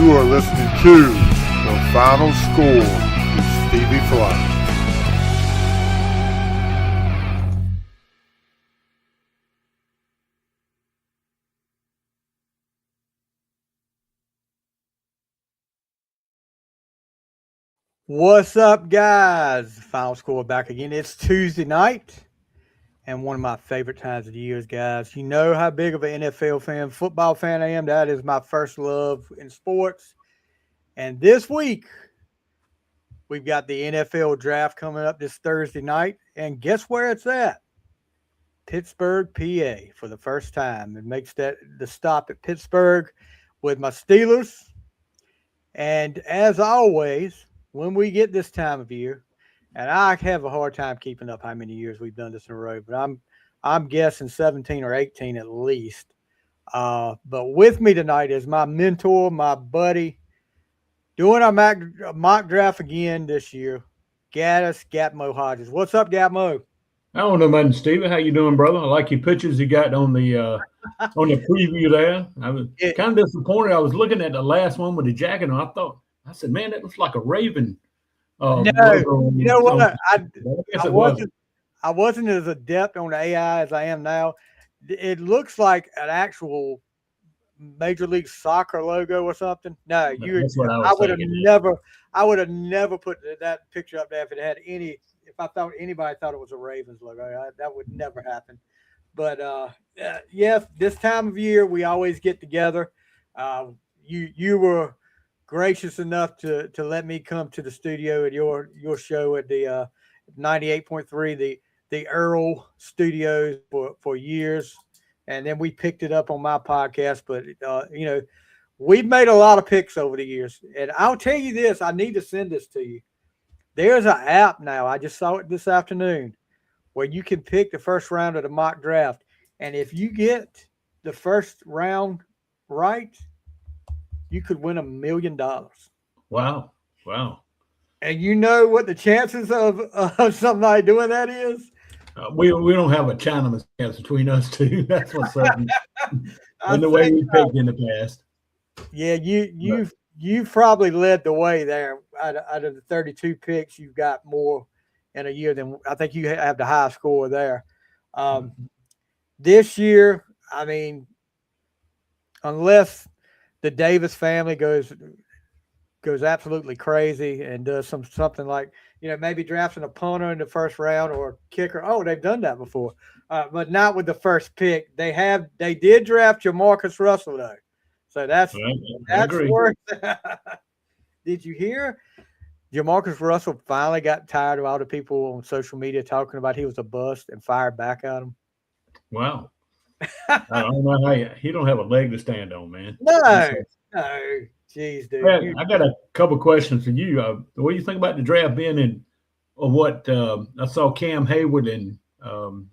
You are listening to The Final Score with Stevie Fly. What's up, guys? Final Score back again. It's Tuesday night, and one of my favorite times of the year, guys. You know how big of an NFL fan, football fan I am. That is my first love in sports. And this week, we've got the NFL draft coming up this Thursday night. And guess where it's at? Pittsburgh, PA, for the first time. It makes that the stop at Pittsburgh with my Steelers. And as always, when we get this time of year, and I have a hard time keeping up how many years we've done this in a row, but I'm guessing 17 or 18 at least. But with me tonight is my mentor, my buddy, doing our mock draft again this year, Gatmo Hodges. What's up, Gatmo? I don't know nothing, Stevie. How you doing, brother? I like your pictures you got on the preview there. I was kind of disappointed. I was looking at the last one with the jacket on. I said, man, that looks like a Raven. No, you know what? I wasn't as adept on the AI as I am now. It looks like an actual Major League Soccer logo or something. No, I would have never put that picture up there if it had any. If I thought anybody thought it was a Ravens logo, that would never happen. But yes, this time of year we always get together. You were gracious enough to let me come to the studio at your show at the 98.3, the Earl Studios for years, and then we picked it up on my podcast. But we've made a lot of picks over the years, and I'll tell you this: I need to send this to you. There's an app now. I just saw it this afternoon where you can pick the first round of the mock draft, and if you get the first round right, you could win $1 million. Wow. And you know what the chances of somebody doing that is? We don't have a Chinaman's chance between us two. That's what's certain. And the way we picked in the past. Yeah, you've probably led the way there. Out of the 32 picks, you've got more in a year than I think you have the high score there. This year, I mean, unless the Davis family goes absolutely crazy and does something like, maybe drafting a punter in the first round or a kicker. Oh, they've done that before, but not with the first pick. They did draft Jamarcus Russell though, so that's worth. Did you hear? Jamarcus Russell finally got tired of all the people on social media talking about he was a bust and fired back at him. Wow. I don't know how he don't have a leg to stand on, man. No. Jeez, dude. Man, I got a couple questions for you. What do you think about the draft being in what I saw Cam Hayward and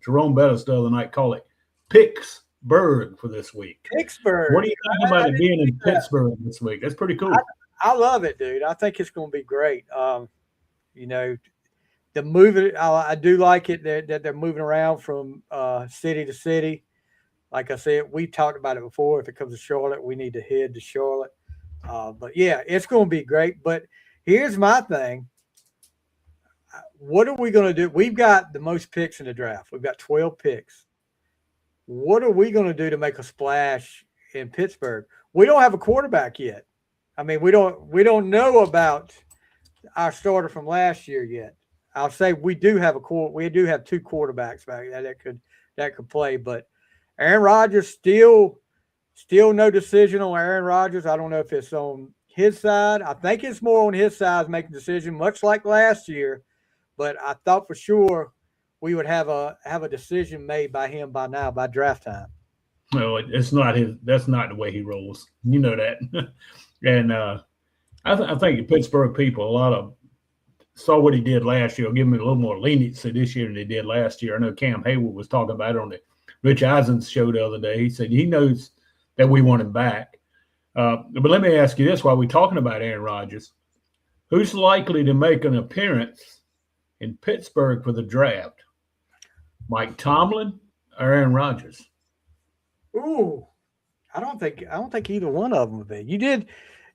Jerome Bettis the other night call it Pittsburgh for this week? Pittsburgh. What do you think about it being in Pittsburgh this week? That's pretty cool. I love it, dude. I think it's going to be great. The moving, I do like it that they're moving around from city to city. Like I said, we talked about it before. If it comes to Charlotte, we need to head to Charlotte. But yeah, it's going to be great. But here's my thing. What are we going to do? We've got the most picks in the draft. We've got 12 picks. What are we going to do to make a splash in Pittsburgh? We don't have a quarterback yet. I mean, we don't know about our starter from last year yet. I'll say we do have two quarterbacks back that could play, but Aaron Rodgers still no decision on Aaron Rodgers. I don't know if it's on his side. I think it's more on his side making a decision, much like last year. But I thought for sure we would have a decision made by him by now, by draft time. No, it's not his. That's not the way he rolls. You know that. And I think the Pittsburgh people saw what he did last year. Give him a little more leniency this year than they did last year. I know Cam Hayward was talking about it on the Rich Eisen's show the other day. He said he knows that we want him back. But let me ask you this while we're talking about Aaron Rodgers. Who's likely to make an appearance in Pittsburgh for the draft? Mike Tomlin or Aaron Rodgers? Ooh, I don't think either one of them would be.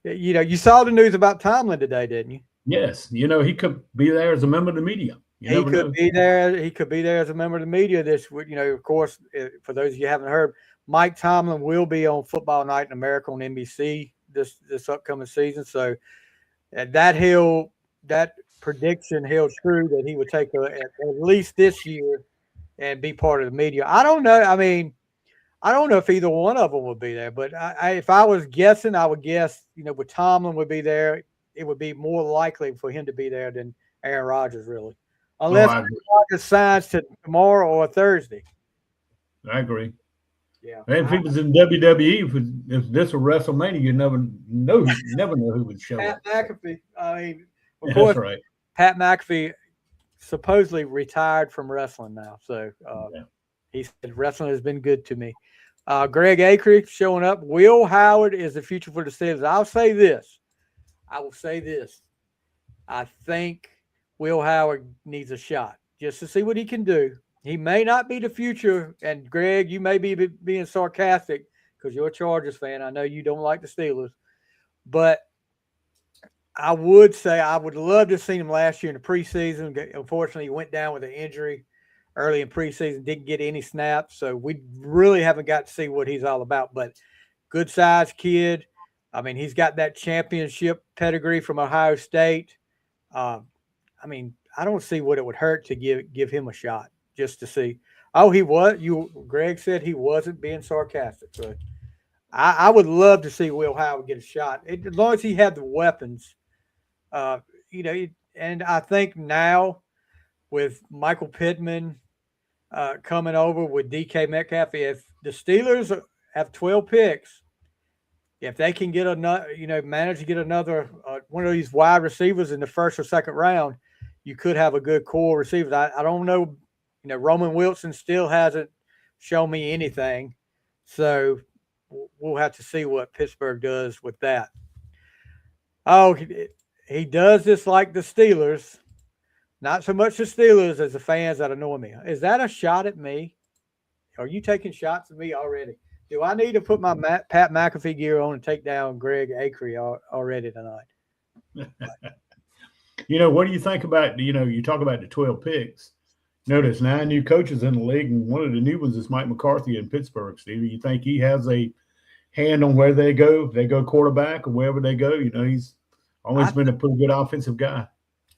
you saw the news about Tomlin today, didn't you? Yes. He could be there as a member of the media. He could be there. He could be there as a member of the media. Of course, for those of you who haven't heard, Mike Tomlin will be on Football Night in America on NBC this upcoming season. So that prediction held true that he would take at least this year and be part of the media. I don't know. I mean, I don't know if either one of them would be there, but if I was guessing, I would guess, with Tomlin would be there, it would be more likely for him to be there than Aaron Rodgers, really. Unless Rodgers signs to tomorrow or Thursday. I agree. Yeah. And if he was in WWE, if this were WrestleMania, you never know who would show up. Pat McAfee. I mean, of That's course, right. Pat McAfee supposedly retired from wrestling now. So he said wrestling has been good to me. Greg Acre showing up. Will Howard is the future for the Steelers. I will say this. I think Will Howard needs a shot just to see what he can do. He may not be the future. And Greg, you may be being sarcastic because you're a Chargers fan. I know you don't like the Steelers, but I would say I would love to have seen him last year in the preseason. Unfortunately, he went down with an injury early in preseason, didn't get any snaps. So we really haven't got to see what he's all about, but good sized kid. I mean, he's got that championship pedigree from Ohio State. I mean, I don't see what it would hurt to give him a shot just to see. Oh, Greg said he wasn't being sarcastic. So I would love to see Will Howard get a shot. As long as he had the weapons, and I think now with Michael Pittman coming over with DK Metcalf, if the Steelers have 12 picks, if they can get manage to get another one of these wide receivers in the first or second round, you could have a good core receivers. I don't know. Roman Wilson still hasn't shown me anything. So we'll have to see what Pittsburgh does with that. Oh, he does this like the Steelers. Not so much the Steelers as the fans that annoy me. Is that a shot at me? Are you taking shots at me already? Do I need to put my Pat McAfee gear on and take down Greg Acre already tonight? What do you think about, you talk about the 12 picks. There's 9 new coaches in the league, and one of the new ones is Mike McCarthy in Pittsburgh, Steve. You think he has a hand on where they go? If they go quarterback or wherever they go, he's always been a pretty good offensive guy.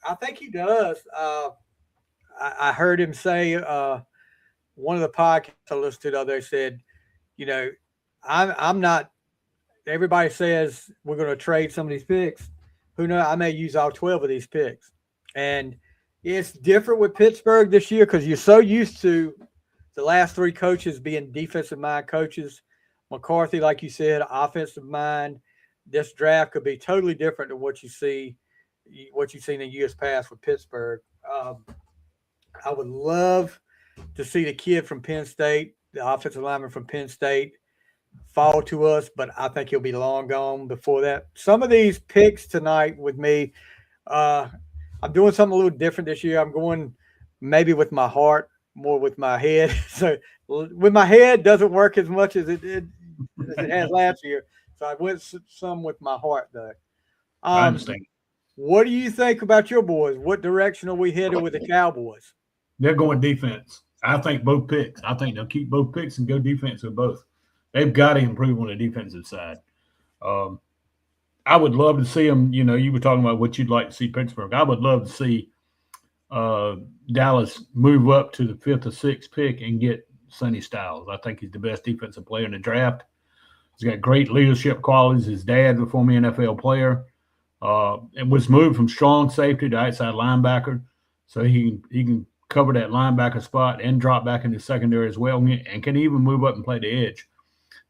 I think he does. I heard him say one of the podcasts I listened to the other day said, I'm not – everybody says we're going to trade some of these picks. Who knows? I may use all 12 of these picks. And it's different with Pittsburgh this year because you're so used to the last 3 coaches being defensive mind coaches. McCarthy, like you said, offensive mind. This draft could be totally different than what you've seen in years past with Pittsburgh. I would love to see the kid from Penn State, the offensive lineman from Penn State, fall to us, but I think he'll be long gone before that. Some of these picks tonight with me, I'm doing something a little different this year. I'm going maybe with my heart, more with my head. So with my head doesn't work as much as it has last year. So I went some with my heart, though. I understand. What do you think about your boys? What direction are we headed with the Cowboys? They're going defense. I think both picks. I think they'll keep both picks and go defense with both. They've got to improve on the defensive side. I would love to see them. You were talking about what you'd like to see Pittsburgh. I would love to see Dallas move up to the 5th or 6th pick and get Sonny Styles. I think he's the best defensive player in the draft. He's got great leadership qualities. His dad, a former NFL player, and was moved from strong safety to outside linebacker, so he can cover that linebacker spot and drop back into secondary as well, and can even move up and play the edge.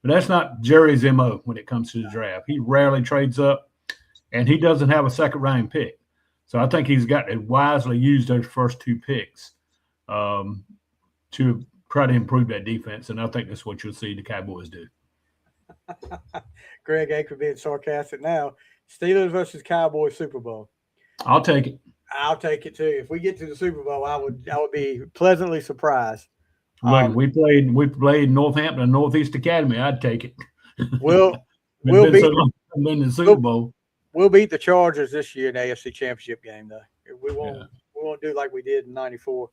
But that's not Jerry's MO when it comes to the draft. He rarely trades up, and he doesn't have a second-round pick. So I think he's got to wisely use those first 2 picks to try to improve that defense, and I think that's what you'll see the Cowboys do. Greg Acre being sarcastic now. Steelers versus Cowboys Super Bowl. I'll take it. I'll take it too. If we get to the Super Bowl, I would be pleasantly surprised. Look, we played Northampton, Northeast Academy. I'd take it. We'll win the Super Bowl. We'll beat the Chargers this year in the AFC Championship game, though. We won't do like we did in '94.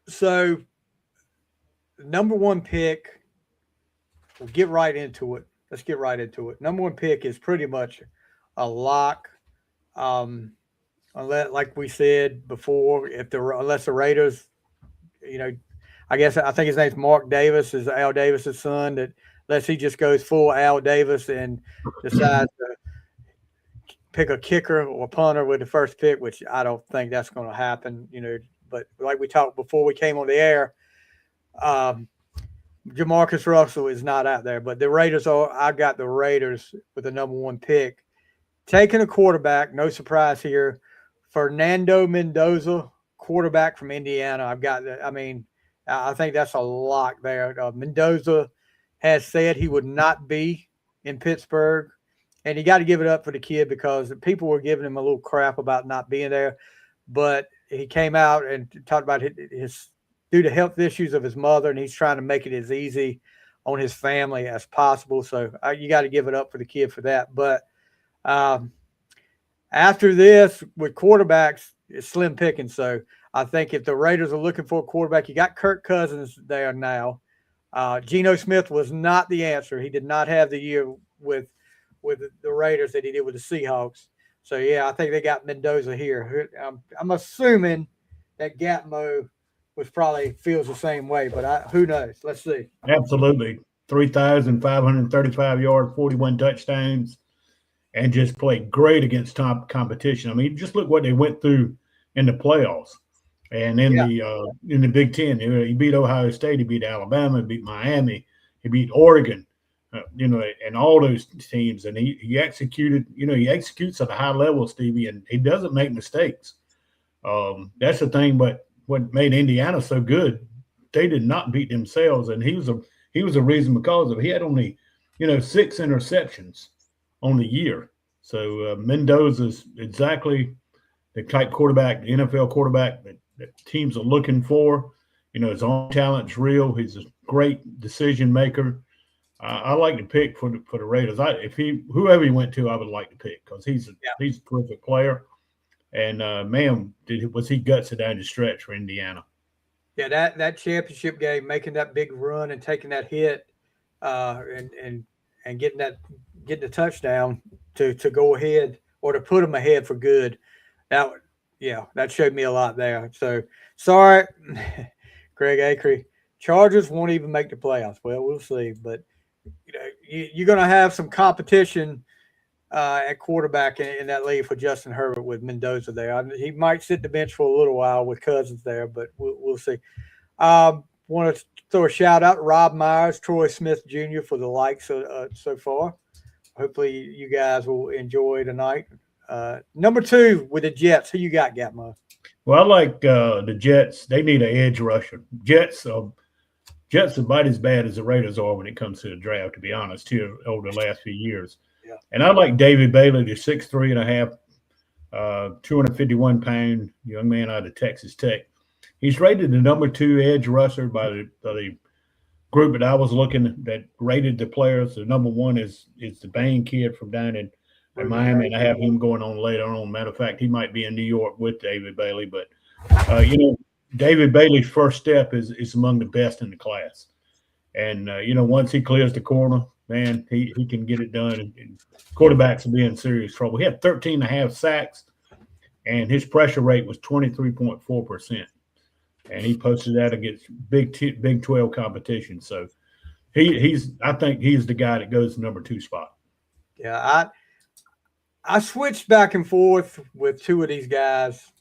So, number one pick. We'll get right into it. Let's get right into it. Number one pick is pretty much a lock. Unless, like we said before, unless the Raiders, I think his name's Mark Davis, is Al Davis's son. That unless he just goes full Al Davis and decides to pick a kicker or punter with the first pick, which I don't think that's going to happen. But like we talked before we came on the air, Jamarcus Russell is not out there, but the Raiders I got the Raiders with the number one pick. Taking a quarterback, no surprise here. Fernando Mendoza, quarterback from Indiana. I think that's a lock there. Mendoza has said he would not be in Pittsburgh, and you got to give it up for the kid because people were giving him a little crap about not being there, but he came out and talked about his due to health issues of his mother, and he's trying to make it as easy on his family as possible. So you got to give it up for the kid for that. But after this, with quarterbacks, it's slim pickings. So I think if the Raiders are looking for a quarterback, you got Kirk Cousins there now. Geno Smith was not the answer. He did not have the year with the Raiders that he did with the Seahawks. So, yeah, I think they got Mendoza here. I'm assuming that Gatmo probably feels the same way, but who knows? Let's see. Absolutely. 3,535 yards, 41 touchdowns, and just played great against top competition. I mean, just look what they went through in the playoffs and in the Big Ten. He beat Ohio State, he beat Alabama, he beat Miami, he beat Oregon, and all those teams. And he executed. He executes at a high level, Stevie, and he doesn't make mistakes. That's the thing, but what made Indiana so good, they did not beat themselves, and he was a reason because of it. He had only 6 interceptions on the year. So Mendoza's exactly the type quarterback, the NFL quarterback that teams are looking for. His own talent's real. He's a great decision maker. I like to pick for the Raiders. Whoever he went to, I would like to pick because he's a terrific player. And man, was he gutsy down the stretch for Indiana? Yeah, that championship game, making that big run and taking that hit, and getting the touchdown to go ahead or to put them ahead for good. That showed me a lot there. So sorry, Greg Acree. Chargers won't even make the playoffs. Well, we'll see, but you're going to have some competition at quarterback in that league for Justin Herbert with Mendoza there. He might sit the bench for a little while with Cousins there, but we'll see. Want to throw a shout out to Rob Myers, Troy Smith Jr. for the likes so far. Hopefully you guys will enjoy tonight. Number 2 with the Jets. Who you got, Gatmo? Well, I like the Jets. They need an edge rusher. Jets are about as bad as the Raiders are when it comes to the draft, to be honest, here over the last few years. Yeah. And I like David Bailey, the 6'3.5", 251-pound young man out of Texas Tech. He's rated the number 2 edge rusher by the group that I was looking that rated the players. The number 1 is the Bain kid from down in Miami, and I have him going on later on. Matter of fact, he might be in New York with David Bailey. But, David Bailey's first step is among the best in the class. And, once he clears the corner, man, he can get it done. And quarterbacks will be in serious trouble. He had 13.5 sacks, and his pressure rate was 23.4%. And he posted that against Big 12 competition. So I think he's the guy that goes to number 2 spot. Yeah, I switched back and forth with 2 of these guys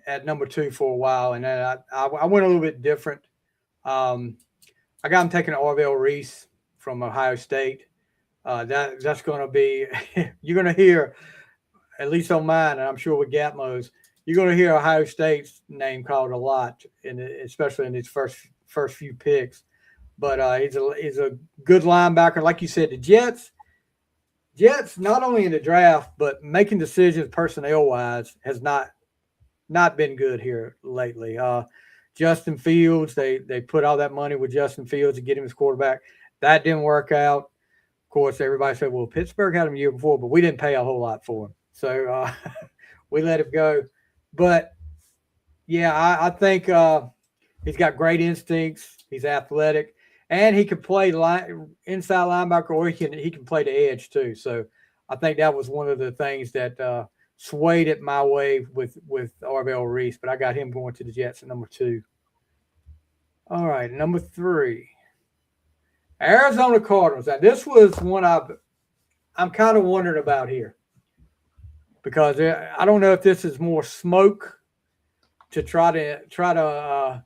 at number 2 for a while, and then I went a little bit different. I got him taking Orville Reese from Ohio State. That's going to be – you're going to hear, at least on mine, and I'm sure with Gatmo's, you're going to hear Ohio State's name called a lot, especially in his first few picks. But he's a good linebacker. Like you said, the Jets, not only in the draft, but making decisions personnel-wise has not been good here lately. Justin Fields, they put all that money with Justin Fields to get him as quarterback. That didn't work out. Of course, everybody said, well, Pittsburgh had him the year before, but we didn't pay a whole lot for him. So we let him go. But, yeah, I think he's got great instincts. He's athletic. And he can play inside linebacker, or he can play the edge too. So I think that was one of the things that swayed it my way with Arvell Reese. But I got him going to the Jets at number 2. All right, number 3. Arizona Cardinals. Now, this was one I'm kind of wondering about here, because I don't know if this is more smoke to try to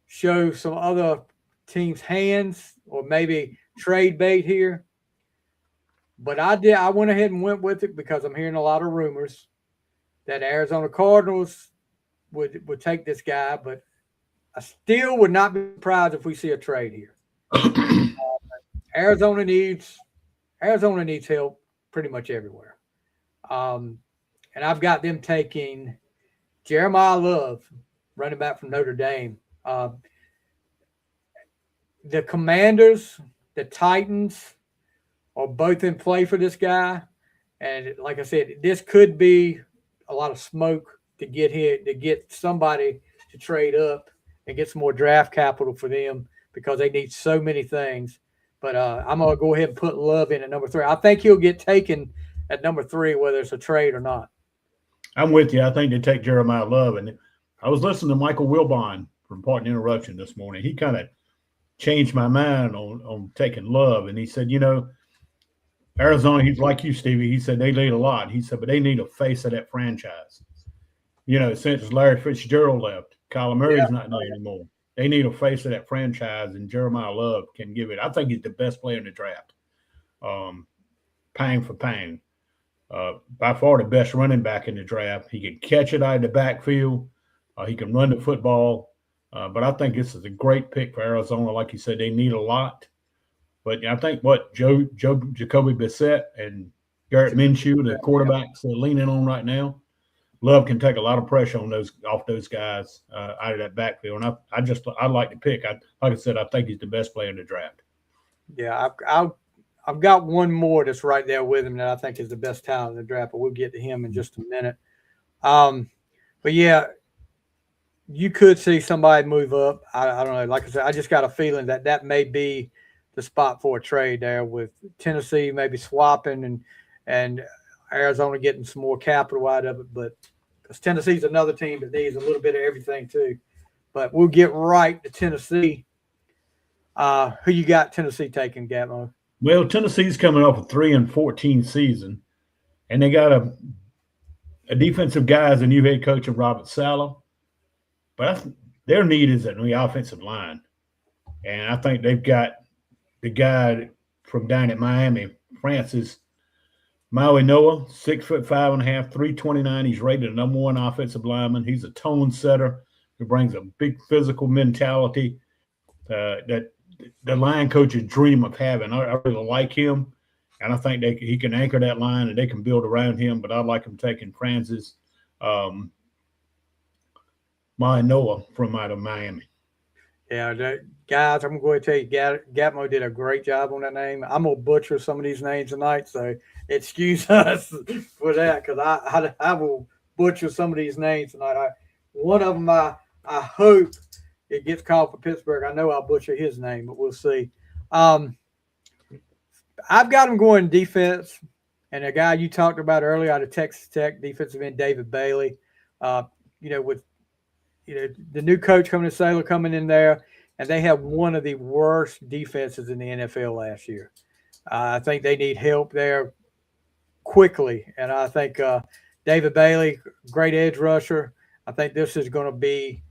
show some other teams' hands, or maybe trade bait here. But I went ahead and went with it because I'm hearing a lot of rumors that Arizona Cardinals would take this guy, but I still would not be surprised if we see a trade here. Arizona needs help pretty much everywhere. And I've got them taking Jeremiah Love, running back from Notre Dame. The Commanders, the Titans are both in play for this guy. And like I said, this could be a lot of smoke to get somebody to trade up and get some more draft capital for them, because they need so many things. But I'm going to go ahead and put Love in at number 3. I think he'll get taken at number 3, whether it's a trade or not. I'm with you. I think they take Jeremiah Love. And I was listening to Michael Wilbon from Pardon Interruption this morning. He kind of changed my mind on taking Love. And he said, Arizona, he's like you, Stevie. He said they need a lot. He said, but they need a face of that franchise. Since Larry Fitzgerald left, Kyler Murray's not there anymore. They need a face of that franchise, and Jeremiah Love can give it. I think he's the best player in the draft. Pang for pang. By far the best running back in the draft. He can catch it out of the backfield. He can run the football. But I think this is a great pick for Arizona. Like you said, they need a lot. But I think Jacoby Brissett and Garrett Minshew, the quarterbacks, are leaning on right now. Love can take a lot of pressure off those guys out of that backfield. And I like the pick. Like I said, I think he's the best player in the draft. Yeah, I've got one more that's right there with him that I think is the best talent in the draft, but we'll get to him in just a minute. But yeah, you could see somebody move up. I don't know. Like I said, I just got a feeling that may be the spot for a trade there, with Tennessee maybe swapping and Arizona getting some more capital out of it. But because Tennessee's another team that needs a little bit of everything too. But we'll get right to Tennessee. Who you got Tennessee taking, Gatmo? Well, Tennessee's coming off a 3-14 season, and they got a defensive guy as a new head coach of Robert Saleh. But their need is in the offensive line. And I think they've got the guy from down at Miami, Francis Maui Noah, 6'5.5", 329. He's rated the number 1 offensive lineman. He's a tone setter who brings a big physical mentality that the line coaches dream of having. I really like him, and I think he can anchor that line and they can build around him. But I like him taking Francis Maui Noah from out of Miami. Yeah, guys, I'm going to tell you, Gatmo did a great job on that name. I'm going to butcher some of these names tonight, so excuse us for that, because I will butcher some of these names tonight. One of them, I hope it gets called for Pittsburgh. I know I'll butcher his name, but we'll see. I've got him going defense, and a guy you talked about earlier out of Texas Tech, defensive end David Bailey. With the new coach coming to Saylor coming in there, and they have one of the worst defenses in the NFL last year. I think they need help there quickly, and I think David Bailey, great edge rusher. I think this is going to be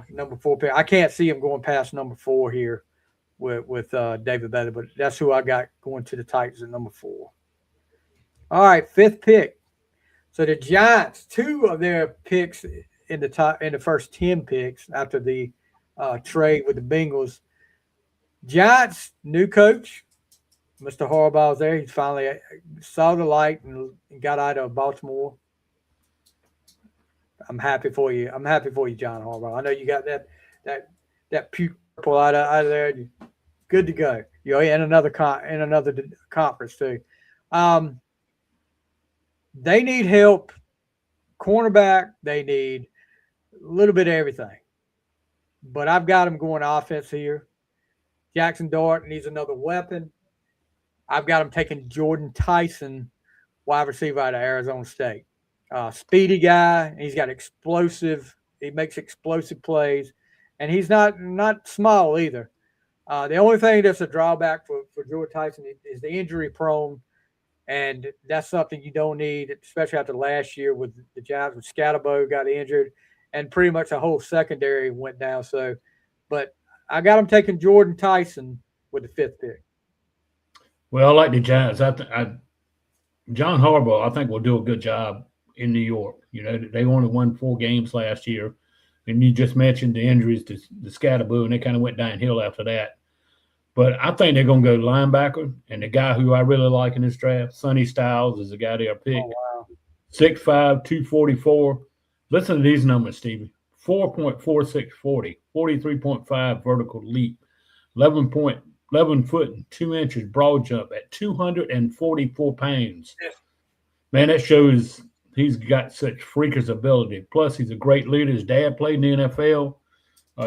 number 4 pick. I can't see him going past number 4 here with David Bailey, but that's who I got going to the Titans at number 4. All right, 5th pick. So the Giants, 2 of their picks in the first 10 picks after the trade with the Bengals. Giants, new coach, Mr. Harbaugh's there. He finally saw the light and got out of Baltimore. I'm happy for you. I'm happy for you, John Harbaugh. I know you got that purple out of there. Good to go. in another conference too. They need help, cornerback. They need a little bit of everything. But I've got them going offense here. Jackson Dart needs another weapon. I've got him taking Jordan Tyson, wide receiver out of Arizona State. Speedy guy. He's got explosive. He makes explosive plays, and he's not small either. The only thing that's a drawback for Jordan Tyson is the injury prone, and that's something you don't need, especially after last year with the Giants. When Scatterbo got injured, and pretty much the whole secondary went down. So, but I got him taking Jordan Tyson with the 5th pick. Well, I like the Giants. John Harbaugh, I think, will do a good job in New York. They only won 4 games last year. And you just mentioned the injuries to the Scatterbo, and they kind of went downhill after that. But I think they're going to go linebacker. And the guy who I really like in this draft, Sonny Styles, is the guy they are picked. Oh, wow. 6'5", 244. Listen to these numbers, Stevie. 4.46 40, 43.5 vertical leap, 11 foot and 2 inches broad jump at 244 pounds. Yeah. Man, that shows he's got such freakish ability. Plus, he's a great leader. His dad played in the NFL.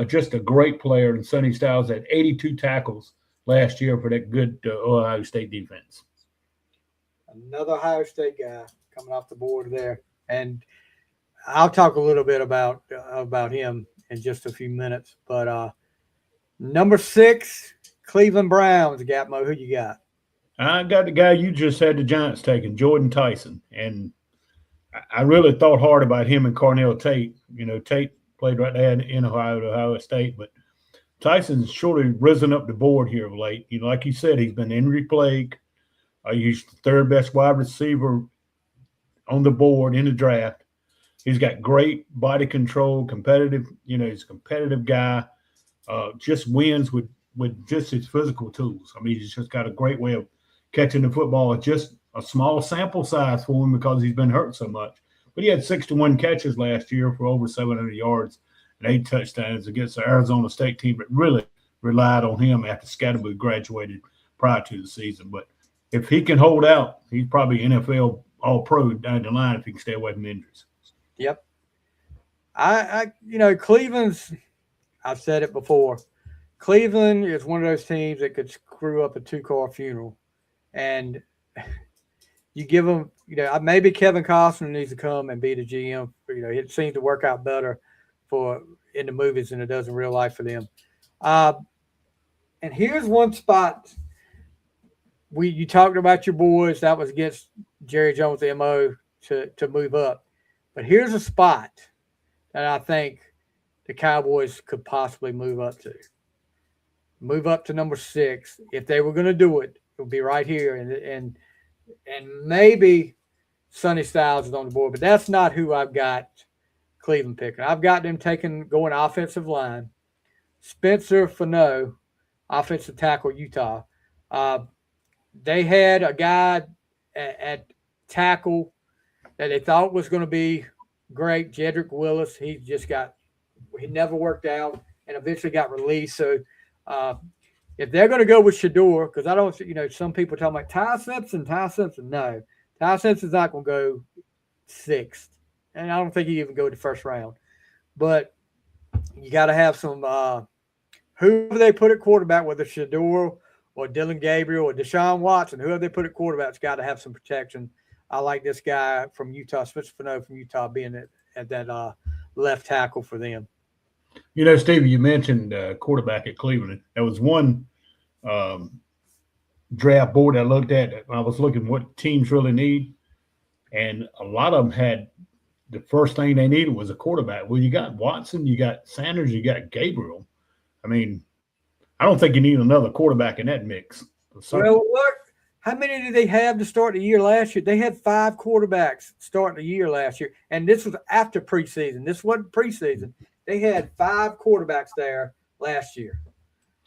Just a great player. And Sonny Styles had 82 tackles last year for that good Ohio State defense. Another Ohio State guy coming off the board there. And I'll talk a little bit about him in just a few minutes. But number 6, Cleveland Browns, Gatmo, who you got? I got the guy you just had the Giants taking, Jordan Tyson. And I really thought hard about him and Cornell Tate. Tate played right there in Ohio State. But Tyson's surely risen up the board here of late. Like you said, he's been injury plagued. He's the 3rd best wide receiver on the board in the draft. He's got great body control, competitive. He's a competitive guy. Just wins with just his physical tools. I mean, he's just got a great way of catching the football. It's just a small sample size for him because he's been hurt so much. But he had 61 catches last year for over 700 yards and 8 touchdowns against the Arizona State team that really relied on him after Scatterbo graduated prior to the season. But if he can hold out, he's probably NFL All-Pro down the line if he can stay away from injuries. Yep. Cleveland's, I've said it before, Cleveland is one of those teams that could screw up a 2-car funeral. And you give them, maybe Kevin Costner needs to come and be the GM. It seems to work out better in the movies than it does in real life for them. And here's one spot. You talked about your boys. That was against Jerry Jones' MO to move up. But here's a spot that I think the Cowboys could possibly move up to. Move up to number 6. If they were going to do it, it would be right here. And maybe Sonny Styles is on the board, but that's not who I've got Cleveland picking. I've got them going offensive line. Spencer Fano, offensive tackle, Utah. They had a guy at tackle that they thought was going to be great, Jedrick Willis. He never worked out and eventually got released. So if they're going to go with Shador, because I don't, some people talking about Ty Simpson. No, Ty Simpson's not going to go 6th. And I don't think he even go to the 1st round. But you got to have some whoever they put at quarterback, whether Shador or Dylan Gabriel or Deshaun Watson, whoever they put at quarterback's got to have some protection. I like this guy from Utah, Spencer Fano from Utah, being at that left tackle for them. Stevie, you mentioned quarterback at Cleveland. There was one draft board I looked at. I was looking what teams really need, and a lot of them had the first thing they needed was a quarterback. Well, you got Watson, you got Sanders, you got Gabriel. I mean, I don't think you need another quarterback in that mix. Well, look, how many did they have to start the year last year? They had 5 quarterbacks starting the year last year, and this was after preseason. This wasn't preseason. They had 5 quarterbacks there last year.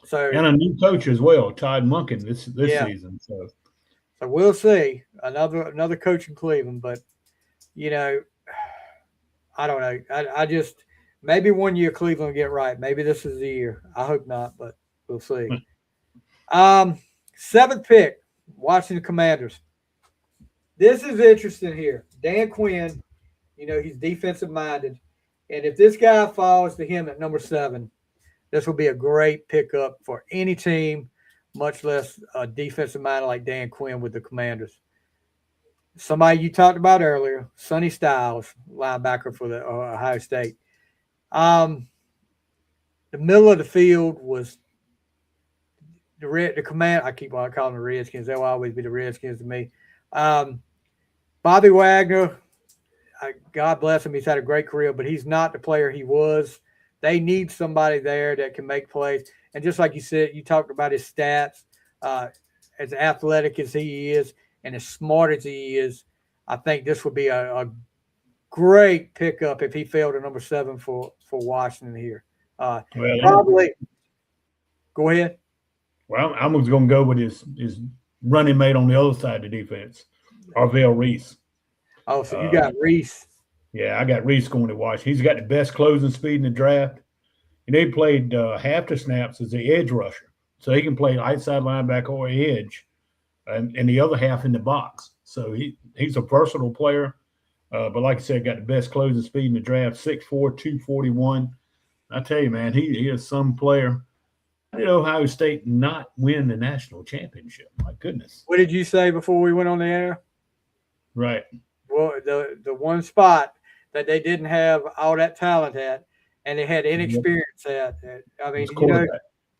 So and a new coach as well, Todd Monken this season. So we'll see. Another coach in Cleveland, but I don't know. I just maybe one year Cleveland will get right. Maybe this is the year. I hope not, but we'll see. Seventh pick, Washington Commanders. This is interesting here. Dan Quinn, he's defensive minded. And if this guy falls to him at number 7, this will be a great pickup for any team, much less a defensive minded like Dan Quinn with the Commanders. Somebody you talked about earlier, Sonny Styles, linebacker for the Ohio State. The middle of the field was the command. I keep on calling them the Redskins. They'll always be the Redskins to me. Bobby Wagner, God bless him. He's had a great career, but he's not the player he was. They need somebody there that can make plays. And just like you said, you talked about his stats, as athletic as he is and as smart as he is, I think this would be a great pickup if he fell to number 7 for Washington here. Probably. Go ahead. Well, I'm going to go with his running mate on the other side of the defense, Arvell Reese. Oh, so you got Reese. Yeah, I got Reese going to Washington. He's got the best closing speed in the draft. And they played half the snaps as the edge rusher. So he can play outside linebacker or edge, and the other half in the box. So he's a versatile player. But like I said, got the best closing speed in the draft, 6'4", 241. I tell you, man, he is some player. How did Ohio State not win the national championship? My goodness. What did you say before we went on the air? Right. Well, the one spot that they didn't have all that talent at, and they had inexperience at. I mean,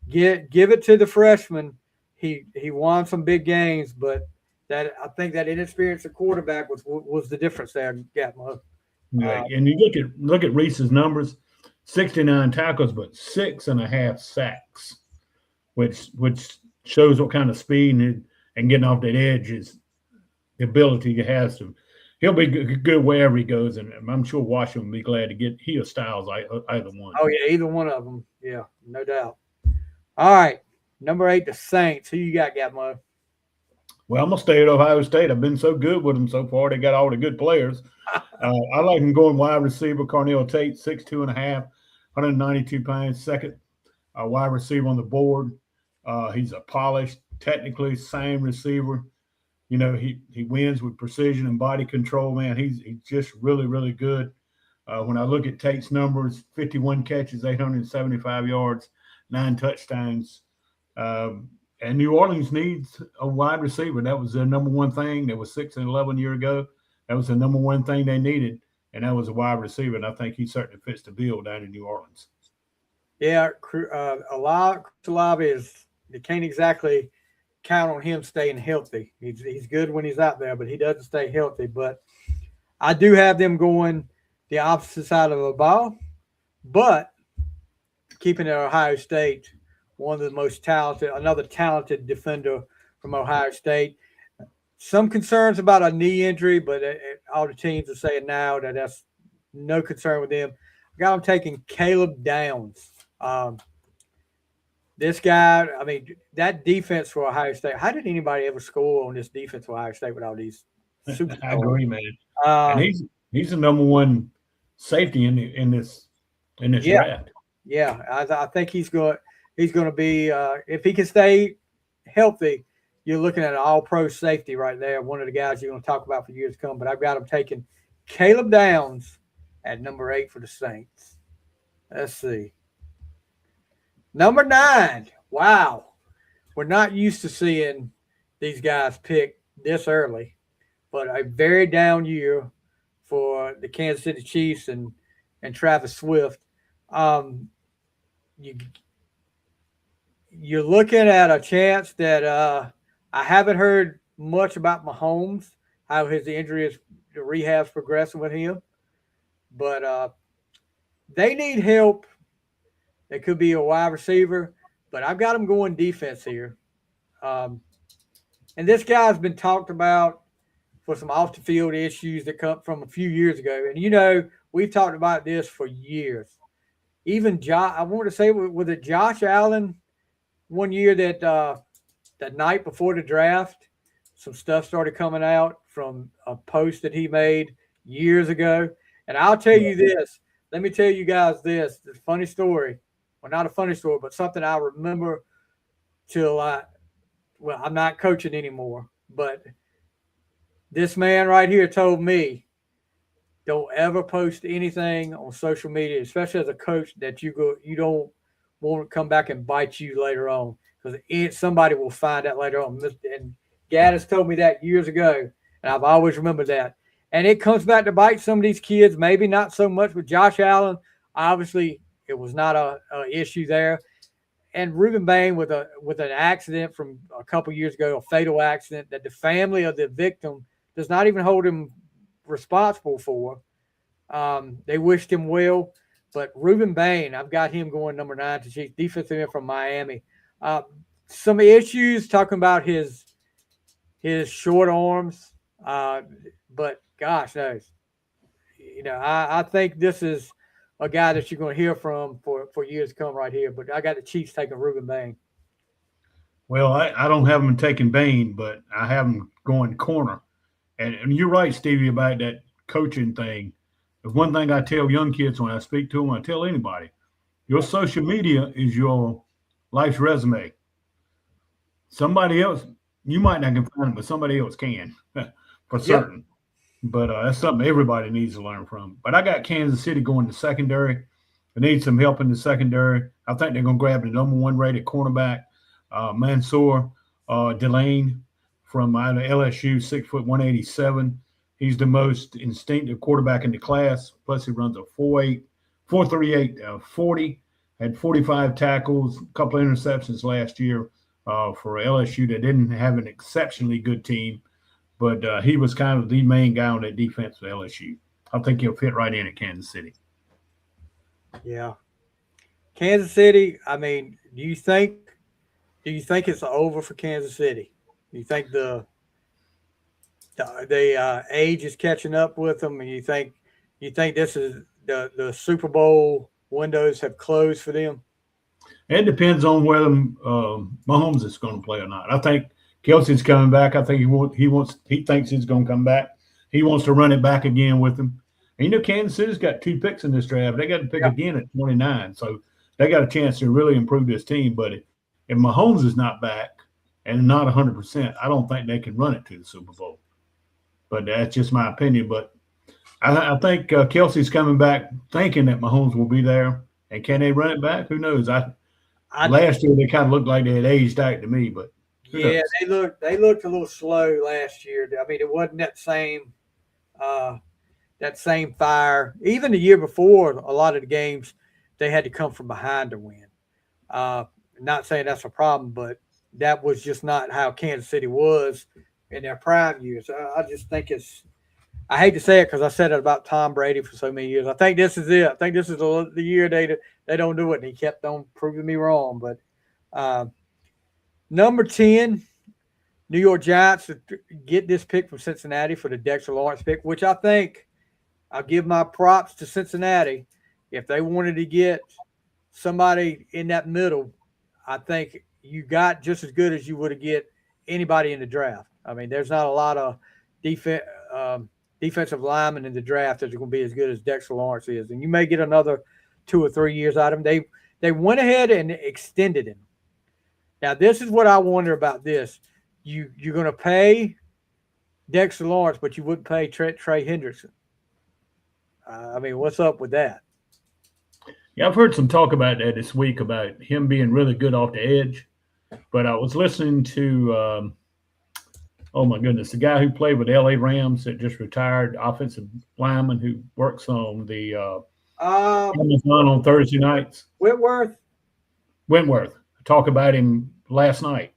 give it to the freshman. He won some big games, but I think that inexperienced quarterback was the difference there. Gatmo. Right. And you look at Reese's numbers: 69 tackles, but 6.5 sacks, which shows what kind of speed and getting off that edge is the ability he has to. He'll be good wherever he goes, and I'm sure Washington will be glad to get he or Styles, either one. Oh, yeah, either one of them. Yeah, no doubt. All right, number 8, the Saints. Who you got, Gatmo? Well, I'm going to stay at Ohio State. I've been so good with them so far. They got all the good players. I like them going wide receiver, Cornell Tate, 6'2.5", 192 pounds, second wide receiver on the board. He's a polished, technically sound receiver. He wins with precision and body control, man. He's just really, really good. When I look at Tate's numbers, 51 catches, 875 yards, 9 touchdowns. And New Orleans needs a wide receiver. That was their number one thing. That was 6-11 years ago. That was the number one thing they needed, and that was a wide receiver. And I think he certainly fits the bill down in New Orleans. Yeah, Olave is – you can't exactly – count on him staying healthy. He's good when he's out there, but he doesn't stay healthy. But I do have them going the opposite side of the ball, but keeping it Ohio State, one of the most talented, another talented defender from Ohio State. Some concerns about a knee injury, but all the teams are saying now that that's no concern with them. I got them taking Caleb Downs. This guy, I mean, that defense for Ohio State. How did anybody ever score on this defense for Ohio State with all these superstars? I agree, man. And he's the number one safety in this draft. Yeah, I think he's going to be if he can stay healthy. You're looking at an all-pro safety right there. One of the guys you're going to talk about for years to come. But I've got him taking Caleb Downs at number 8 for the Saints. Let's see. Number 9. Wow. We're not used to seeing these guys pick this early, but a very down year for the Kansas City Chiefs and Travis Swift. You're looking at a chance that I haven't heard much about Mahomes, how his injury is, the rehab's progressing with him, but they need help. It could be a wide receiver, but I've got him going defense here. And this guy's been talked about for some off-the-field issues that come from a few years ago. And, we've talked about this for years. Even I want to say, was it Josh Allen one year that the night before the draft, some stuff started coming out from a post that he made years ago. And I'll tell you this. Let me tell you guys this. It's a funny story. Well, not a funny story, but something I remember till well, I'm not coaching anymore, but this man right here told me, don't ever post anything on social media, especially as a coach, that you don't want to come back and bite you later on, because somebody will find out later on. And Gattis told me that years ago, and I've always remembered that. And it comes back to bite some of these kids. Maybe not so much with Josh Allen. Obviously, it was not a issue there. And Reuben Bain with an accident from a couple years ago, a fatal accident that the family of the victim does not even hold him responsible for. They wished him well, but Reuben Bain, I've got him going number 9 to Chiefs, defensive end from Miami. Some issues talking about his short arms, but gosh knows, I think this is a guy that you're going to hear from for years to come right here. But I got the Chiefs taking Reuben Bain. Well, I don't have them taking Bain, but I have them going corner. And you're right, Stevie, about that coaching thing. The one thing I tell young kids when I speak to them, I tell anybody, your social media is your life's resume. Somebody else, you might not can find it, but somebody else can for certain. Yep. But that's something everybody needs to learn from. But I got Kansas City going to secondary. They need some help in the secondary. I think they're going to grab the number 1 rated cornerback, Mansour Delane from out of LSU, 6', 187. He's the most instinctive quarterback in the class. Plus, he runs a 4.38 40. Had 45 tackles, a couple of interceptions last year for LSU. That didn't have an exceptionally good team. But he was kind of the main guy on that defense for LSU. I think he'll fit right in at Kansas City. Yeah. Kansas City, I mean, do you think it's over for Kansas City? Do you think the age is catching up with them, and you think this is the Super Bowl windows have closed for them? It depends on whether Mahomes is going to play or not. I think Kelsey's coming back. I think he thinks he's going to come back. He wants to run it back again with him. And Kansas City's got 2 picks in this draft. They got to pick again at 29. So they got a chance to really improve this team. But if Mahomes is not back and not 100%, I don't think they can run it to the Super Bowl. But that's just my opinion. But I think Kelsey's coming back thinking that Mahomes will be there. And can they run it back? Who knows? Last year they kind of looked like they had aged out to me, but yeah, they looked a little slow last year. I mean, it wasn't that same fire. Even the year before, a lot of the games they had to come from behind to win. Not saying that's a problem, but that was just not how Kansas City was in their prime years. I just think I hate to say it because I said it about Tom Brady for so many years. I think this is it. I think this is the year they don't do it, and he kept on proving me wrong. But number 10, New York Giants get this pick from Cincinnati for the Dexter Lawrence pick, which I think I'll give my props to Cincinnati. If they wanted to get somebody in that middle, I think you got just as good as you would get anybody in the draft. I mean, there's not a lot of defensive linemen in the draft that are going to be as good as Dexter Lawrence is. And you may get another 2 or 3 years out of him. They went ahead and extended him. Now, this is what I wonder about this. You're going to pay Dexter Lawrence, but you wouldn't pay Trey Hendrickson. I mean, what's up with that? Yeah, I've heard some talk about that this week about him being really good off the edge. But I was listening to, oh my goodness, the guy who played with the LA Rams that just retired, offensive lineman who works on the Amazon on Thursday nights. Wentworth. Talk about him last night.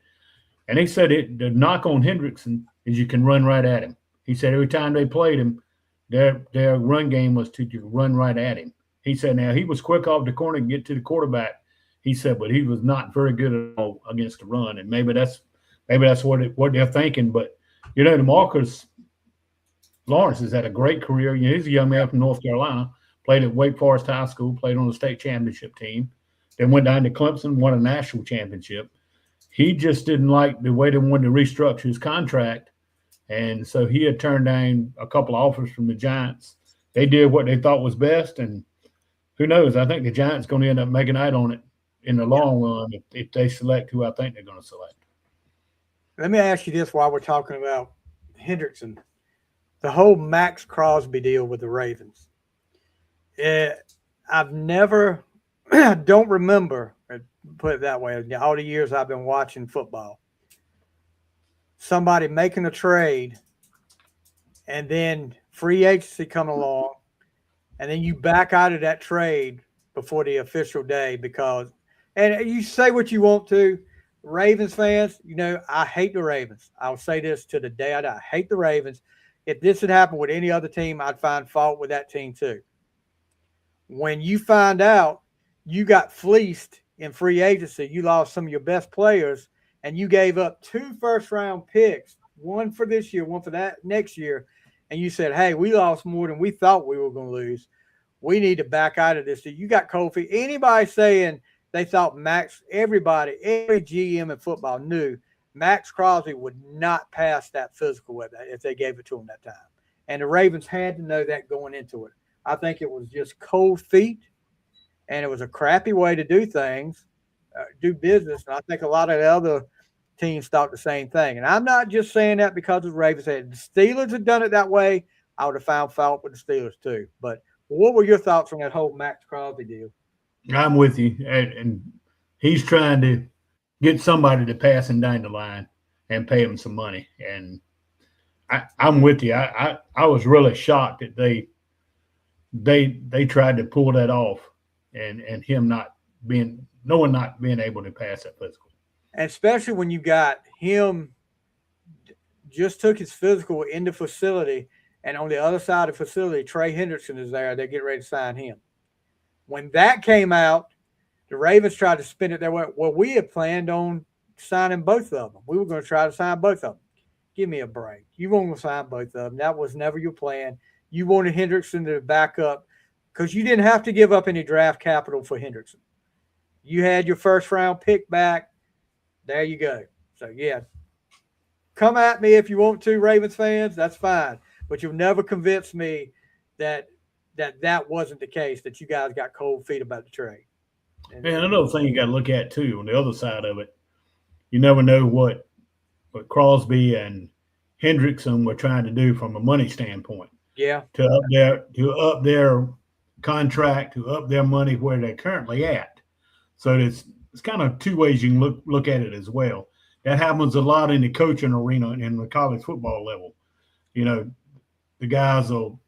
And he said the knock on Hendrickson is you can run right at him. He said every time they played him, their run game was to run right at him. He said now he was quick off the corner and get to the quarterback. He said, but he was not very good at all against the run. And maybe that's what they're thinking. But, DeMarcus Lawrence has had a great career. He's a young man from North Carolina, played at Wake Forest High School, played on the state championship team, then went down to Clemson, won a national championship. He just didn't like the way they wanted to restructure his contract. And so he had turned down a couple of offers from the Giants. They did what they thought was best. And who knows? I think the Giants going to end up making out on it in the long run if they select who I think they're going to select. Let me ask you this while we're talking about Hendrickson. The whole Max Crosby deal with the Ravens. I've never, don't remember, put it that way, all the years I've been watching football, somebody making a trade and then free agency come along and then you back out of that trade before the official day because, and you say what you want to, Ravens fans, I hate the Ravens. I'll say this to the day I die. I hate the Ravens. If this had happened with any other team, I'd find fault with that team too. When you find out you got fleeced in free agency, you lost some of your best players, and you gave up 2 first-round picks, one for this year, one for that next year, and you said, hey, we lost more than we thought we were going to lose. We need to back out of this. You got cold feet. Anybody saying they thought every GM in football knew Max Crosby would not pass that physical if they gave it to him that time. And the Ravens had to know that going into it. I think it was just cold feet, and it was a crappy way to do things, do business. And I think a lot of the other teams thought the same thing. And I'm not just saying that because the Ravens had. The Steelers had done it that way, I would have found fault with the Steelers too. But what were your thoughts on that whole Max Crosby deal? I'm with you. And he's trying to get somebody to pass him down the line and pay him some money. And I'm with you. I was really shocked that they tried to pull that off and him no one not being able to pass that physical. And especially when you got him just took his physical in the facility, and on the other side of the facility, Trey Hendrickson is there. They're getting ready to sign him. When that came out, the Ravens tried to spin it their way. Well, we had planned on signing both of them. We were going to try to sign both of them. Give me a break. You weren't going to sign both of them. That was never your plan. You wanted Hendrickson to back up because you didn't have to give up any draft capital for Hendrickson. You had your first-round pick back. There you go. So, yeah, come at me if you want to, Ravens fans. That's fine. But you'll never convince me that wasn't the case, that you guys got cold feet about the trade. And another thing you got to look at, too, on the other side of it, you never know what Crosby and Hendrickson were trying to do from a money standpoint. Yeah. To up their contract, to up their money where they're currently at. So it's kind of two ways you can look at it as well. That happens a lot in the coaching arena in the college football level. The guys will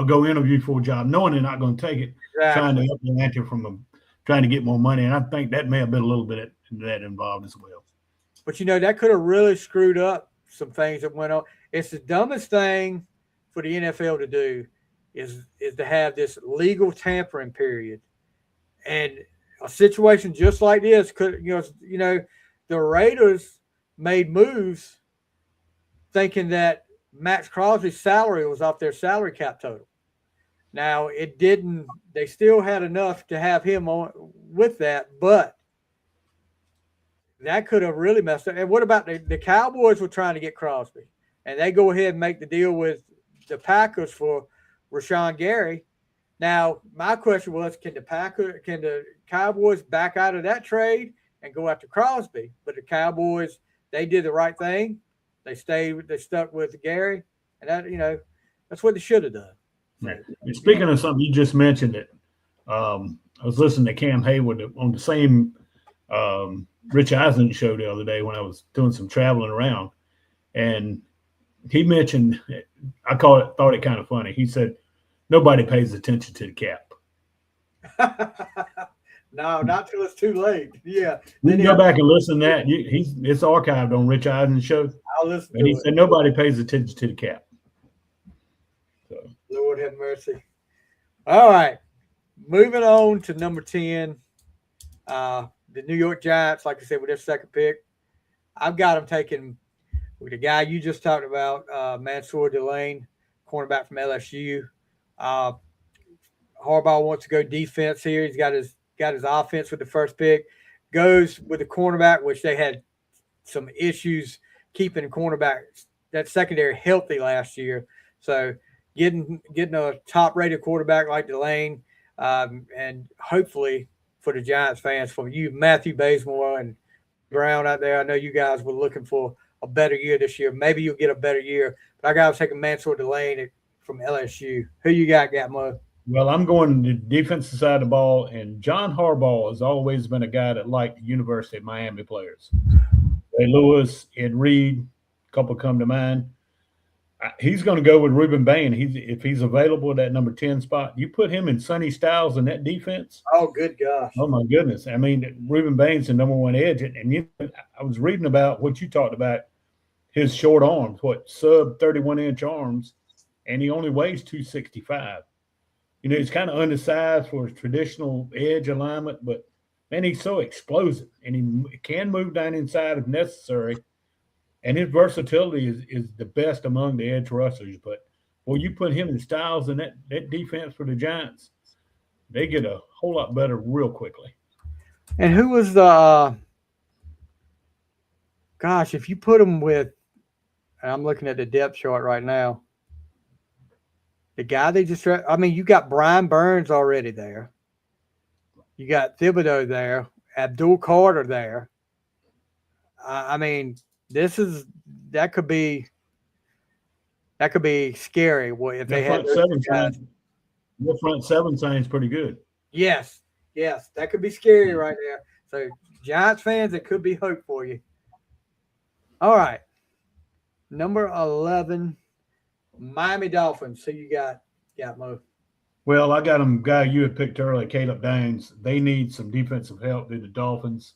go interview for a job knowing they're not going to take it, exactly. Trying to up the ante from them, trying to get more money. And I think that may have been a little bit of that involved as well. But, that could have really screwed up some things that went on. It's the dumbest thing for the NFL to do is to have this legal tampering period. And a situation just like this could, the Raiders made moves thinking that Max Crosby's salary was off their salary cap total. Now, it didn't – they still had enough to have him on with that, but that could have really messed up. And what about the Cowboys were trying to get Crosby, and they go ahead and make the deal with the Packers for Rashawn Gary. Now, my question was, can the Cowboys back out of that trade and go after Crosby? But the Cowboys, they did the right thing. They stuck with Gary, and that, that's what they should have done. Right. And speaking of something you just mentioned, it. I was listening to Cam Hayward on the same Rich Eisen show the other day when I was doing some traveling around, and he mentioned, I thought it kind of funny. He said, nobody pays attention to the cap. No, not till it's too late. Yeah. You can go back and listen to that. It's archived on Rich Eisen's show. I'll listen to it. And he said nobody pays attention to the cap. So. Lord have mercy. All right. Moving on to number 10. The New York Giants, like I said, with their second pick. I've got them taking with the guy you just talked about, Mansour Delane, cornerback from LSU. Harbaugh wants to go defense here. He's got his offense with the first pick. Goes with the cornerback, which they had some issues keeping the cornerback, that secondary, healthy last year. So getting a top-rated quarterback like Delane, and hopefully for the Giants fans, from you, Matthew Bazemore and Brown out there, I know you guys were looking for a better year this year. Maybe you'll get a better year. But I got to take a Mansour Delaney from LSU. Who you got, Gatmo? Well, I'm going to the defensive side of the ball, and John Harbaugh has always been a guy that liked University of Miami players. Ray Lewis, Ed Reed, a couple come to mind. He's going to go with Ruben Bain. If he's available at that number 10 spot, you put him in Sonny Styles in that defense. Oh, good gosh. Oh, my goodness. I mean, Ruben Bain's the number one edge. And I was reading about what you talked about, his short arms, sub 31-inch arms, and he only weighs 265. He's kind of undersized for his traditional edge alignment, but, man, he's so explosive, and he can move down inside if necessary. And his versatility is the best among the edge rushers. But, well, you put him in Styles in that defense for the Giants, they get a whole lot better real quickly. And who was the gosh, if you put him with – I'm looking at the depth chart right now. The guy they just – you got Brian Burns already there. You got Thibodeau there. Abdul Carter there. That could be scary. If they had the front seven sounds pretty good. Yes, that could be scary right there. So Giants fans, it could be hope for you. All right, number 11, Miami Dolphins. So you got Mo. Well, I got him. Guy you had picked earlier, Caleb Downs. They need some defensive help. The Dolphins.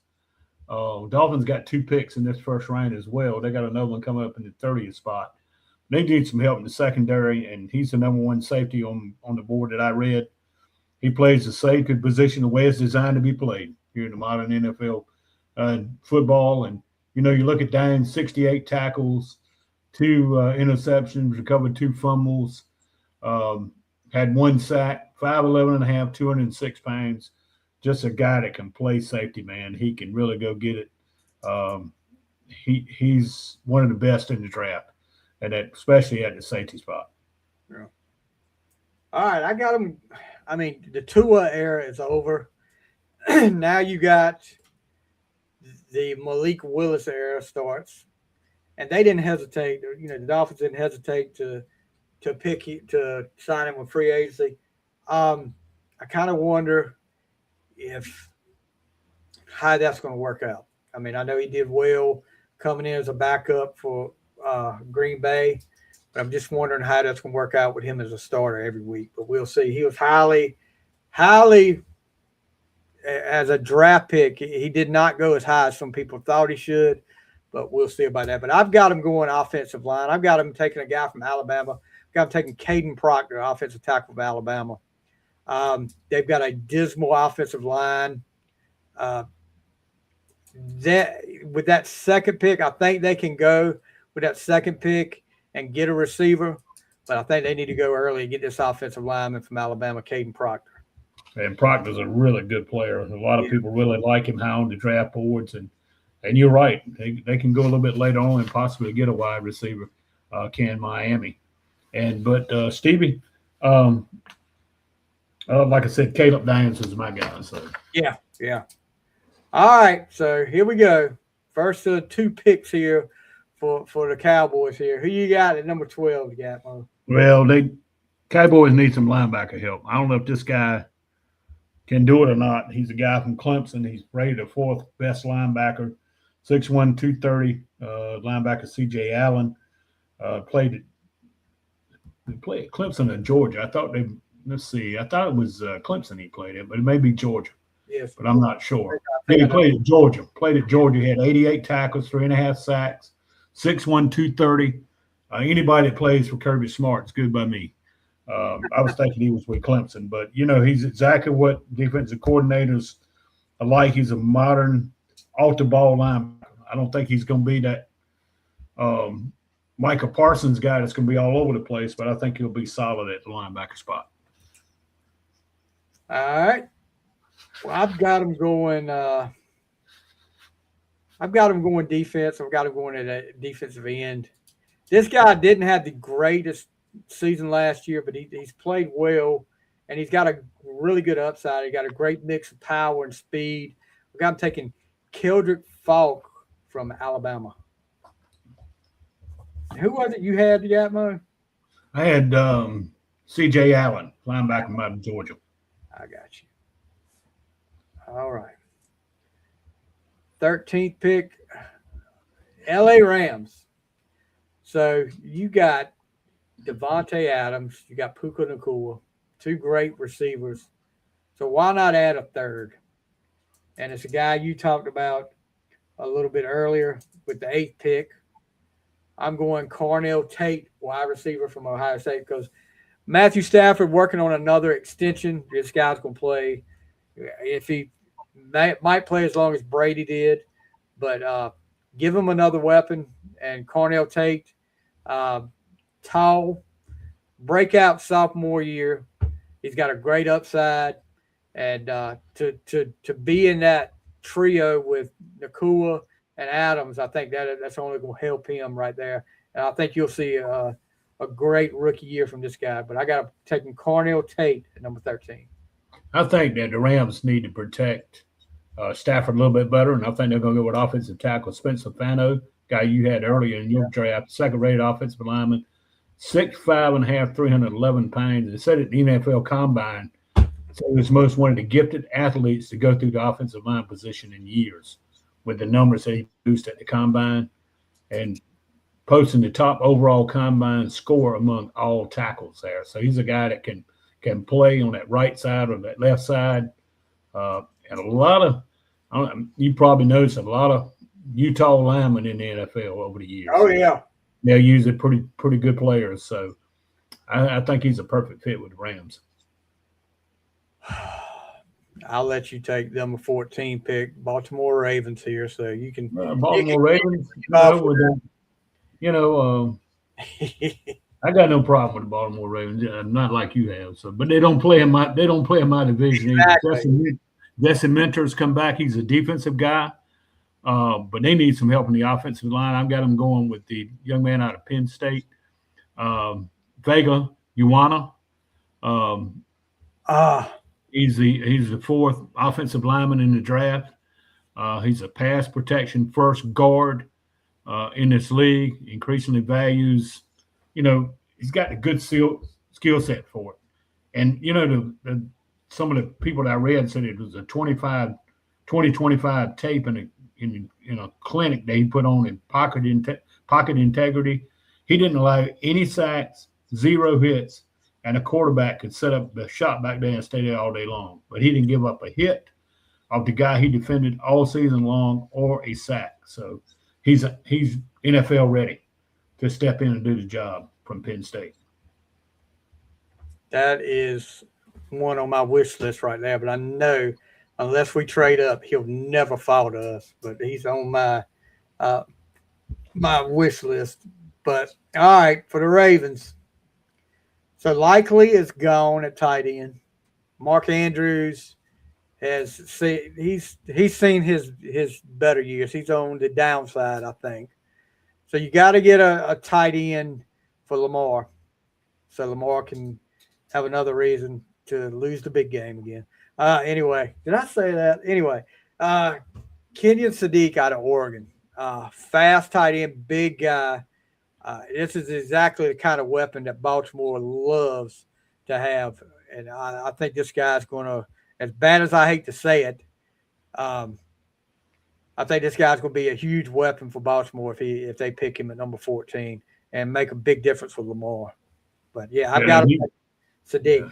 Dolphins got 2 picks in this first round as well. They got another one coming up in the 30th spot. They need some help in the secondary, and he's the number 1 safety on the board that I read. He plays the safety position the way it's designed to be played here in the modern NFL football. And, you look at Downs, 68 tackles, 2 interceptions, recovered 2 fumbles, had 1 sack, 5'11 and a half, 206 pounds. Just a guy that can play safety, man. He can really go get it. He's one of the best in the draft, and especially at the safety spot. Yeah. All right, I got him. The Tua era is over. Now you got the Malik Willis era starts, and they didn't hesitate. The Dolphins didn't hesitate to sign him with free agency. I kind of wonder how that's going to work out. I know he did well coming in as a backup for Green Bay, but I'm just wondering how that's going to work out with him as a starter every week. But we'll see. He was highly as a draft pick. He did not go as high as some people thought he should, but we'll see about that. But I've got him going offensive line. I've got him taking a guy from Alabama. I've got him taking Caden Proctor, offensive tackle of Alabama. They've got a dismal offensive line. With that second pick, I think they can go with that second pick and get a receiver, but I think they need to go early and get this offensive lineman from Alabama, Caden Proctor. And Proctor's a really good player. A lot of people really like him high on the draft boards, and you're right. They can go a little bit later on and possibly get a wide receiver, can Miami. But Stevie, like I said, Caleb Downs is my guy. So yeah. All right, so here we go. First of 2 picks here for the Cowboys here. Who you got at number 12? Gatmo? Well, Cowboys need some linebacker help. I don't know if this guy can do it or not. He's a guy from Clemson. He's rated the 4th best linebacker, 6'1", 230. Linebacker C.J. Allen played at Clemson in Georgia. I thought it was Clemson he played at, but it may be Georgia. Yes, but I'm not sure. He played at Georgia. He had 88 tackles, 3.5 sacks, 6'1", 230. Anybody that plays for Kirby Smart's good by me. I was thinking he was with Clemson, but he's exactly what defensive coordinators like. He's a modern off-the-ball linebacker. I don't think he's going to be that Micah Parsons guy that's going to be all over the place, but I think he'll be solid at the linebacker spot. All right. Well, I've got him going defense. I've got him going at a defensive end. This guy didn't have the greatest season last year, but he's played well, and he's got a really good upside. He got a great mix of power and speed. I've got him taking Keldrick Falk from Alabama. Who was it you had, Gatmo? I had C.J. Allen, linebacker out of Georgia. I got you. All right. 13th pick, L.A. Rams. So you got Devontae Adams. You got Puka Nacua, two great receivers. So why not add a third? And it's a guy you talked about a little bit earlier with the 8th pick. I'm going Cornell Tate, wide receiver from Ohio State, because Matthew Stafford working on another extension. This guy's going to play. If he might play as long as Brady did, but give him another weapon. And Cornell Tate, tall, breakout sophomore year. He's got a great upside. And to be in that trio with Nacua and Adams, I think that's only going to help him right there. And I think you'll see a great rookie year from this guy. But I got to take him Cornell Tate at number 13. I think that the Rams need to protect Stafford a little bit better, and I think they're going to go with offensive tackle Spencer Fano, guy you had earlier in your draft, second-rated offensive lineman, 6'5.5", 311 pounds. They said at the NFL Combine, so he was most one of the gifted athletes to go through the offensive line position in years with the numbers that he produced at the Combine and posting the top overall Combine score among all tackles there. So he's a guy that can play on that right side or that left side. And a lot of you probably noticed a lot of Utah linemen in the NFL over the years. Oh, yeah. They're usually pretty good players. So I think he's a perfect fit with the Rams. I'll let you take number 14 pick, Baltimore Ravens here, so you can. Baltimore Ravens, I got no problem with the Baltimore Ravens. Not like you have. So, but they don't play in my division. Exactly. Jesse Mentor's come back. He's a defensive guy, but they need some help in the offensive line. I've got him going with the young man out of Penn State, Vega Ioana. He's the fourth offensive lineman in the draft. He's a pass protection first guard in this league. Increasingly values, he's got a good skill set for it. And some of the people that I read said it was a 20-25 tape in a clinic that he put on in pocket integrity. He didn't allow any sacks, 0 hits. And a quarterback could set up the shot back there and stay there all day long. But he didn't give up a hit of the guy he defended all season long or a sack. So he's NFL ready to step in and do the job from Penn State. That is one on my wish list right there. But I know unless we trade up, he'll never fall to us. But he's on my wish list. But all right, for the Ravens. So Likely is gone at tight end. Mark Andrews he's seen his better years. He's on the downside, I think. So you got to get a tight end for Lamar, so Lamar can have another reason to lose the big game again. Anyway, did I say that? Anyway, Kenyon Sadiq out of Oregon, fast tight end, big guy. This is exactly the kind of weapon that Baltimore loves to have. And I think this guy's going to, as bad as I hate to say it, I think this guy's going to be a huge weapon for Baltimore if they pick him at number 14 and make a big difference with Lamar. But, yeah, I've got Sadiq.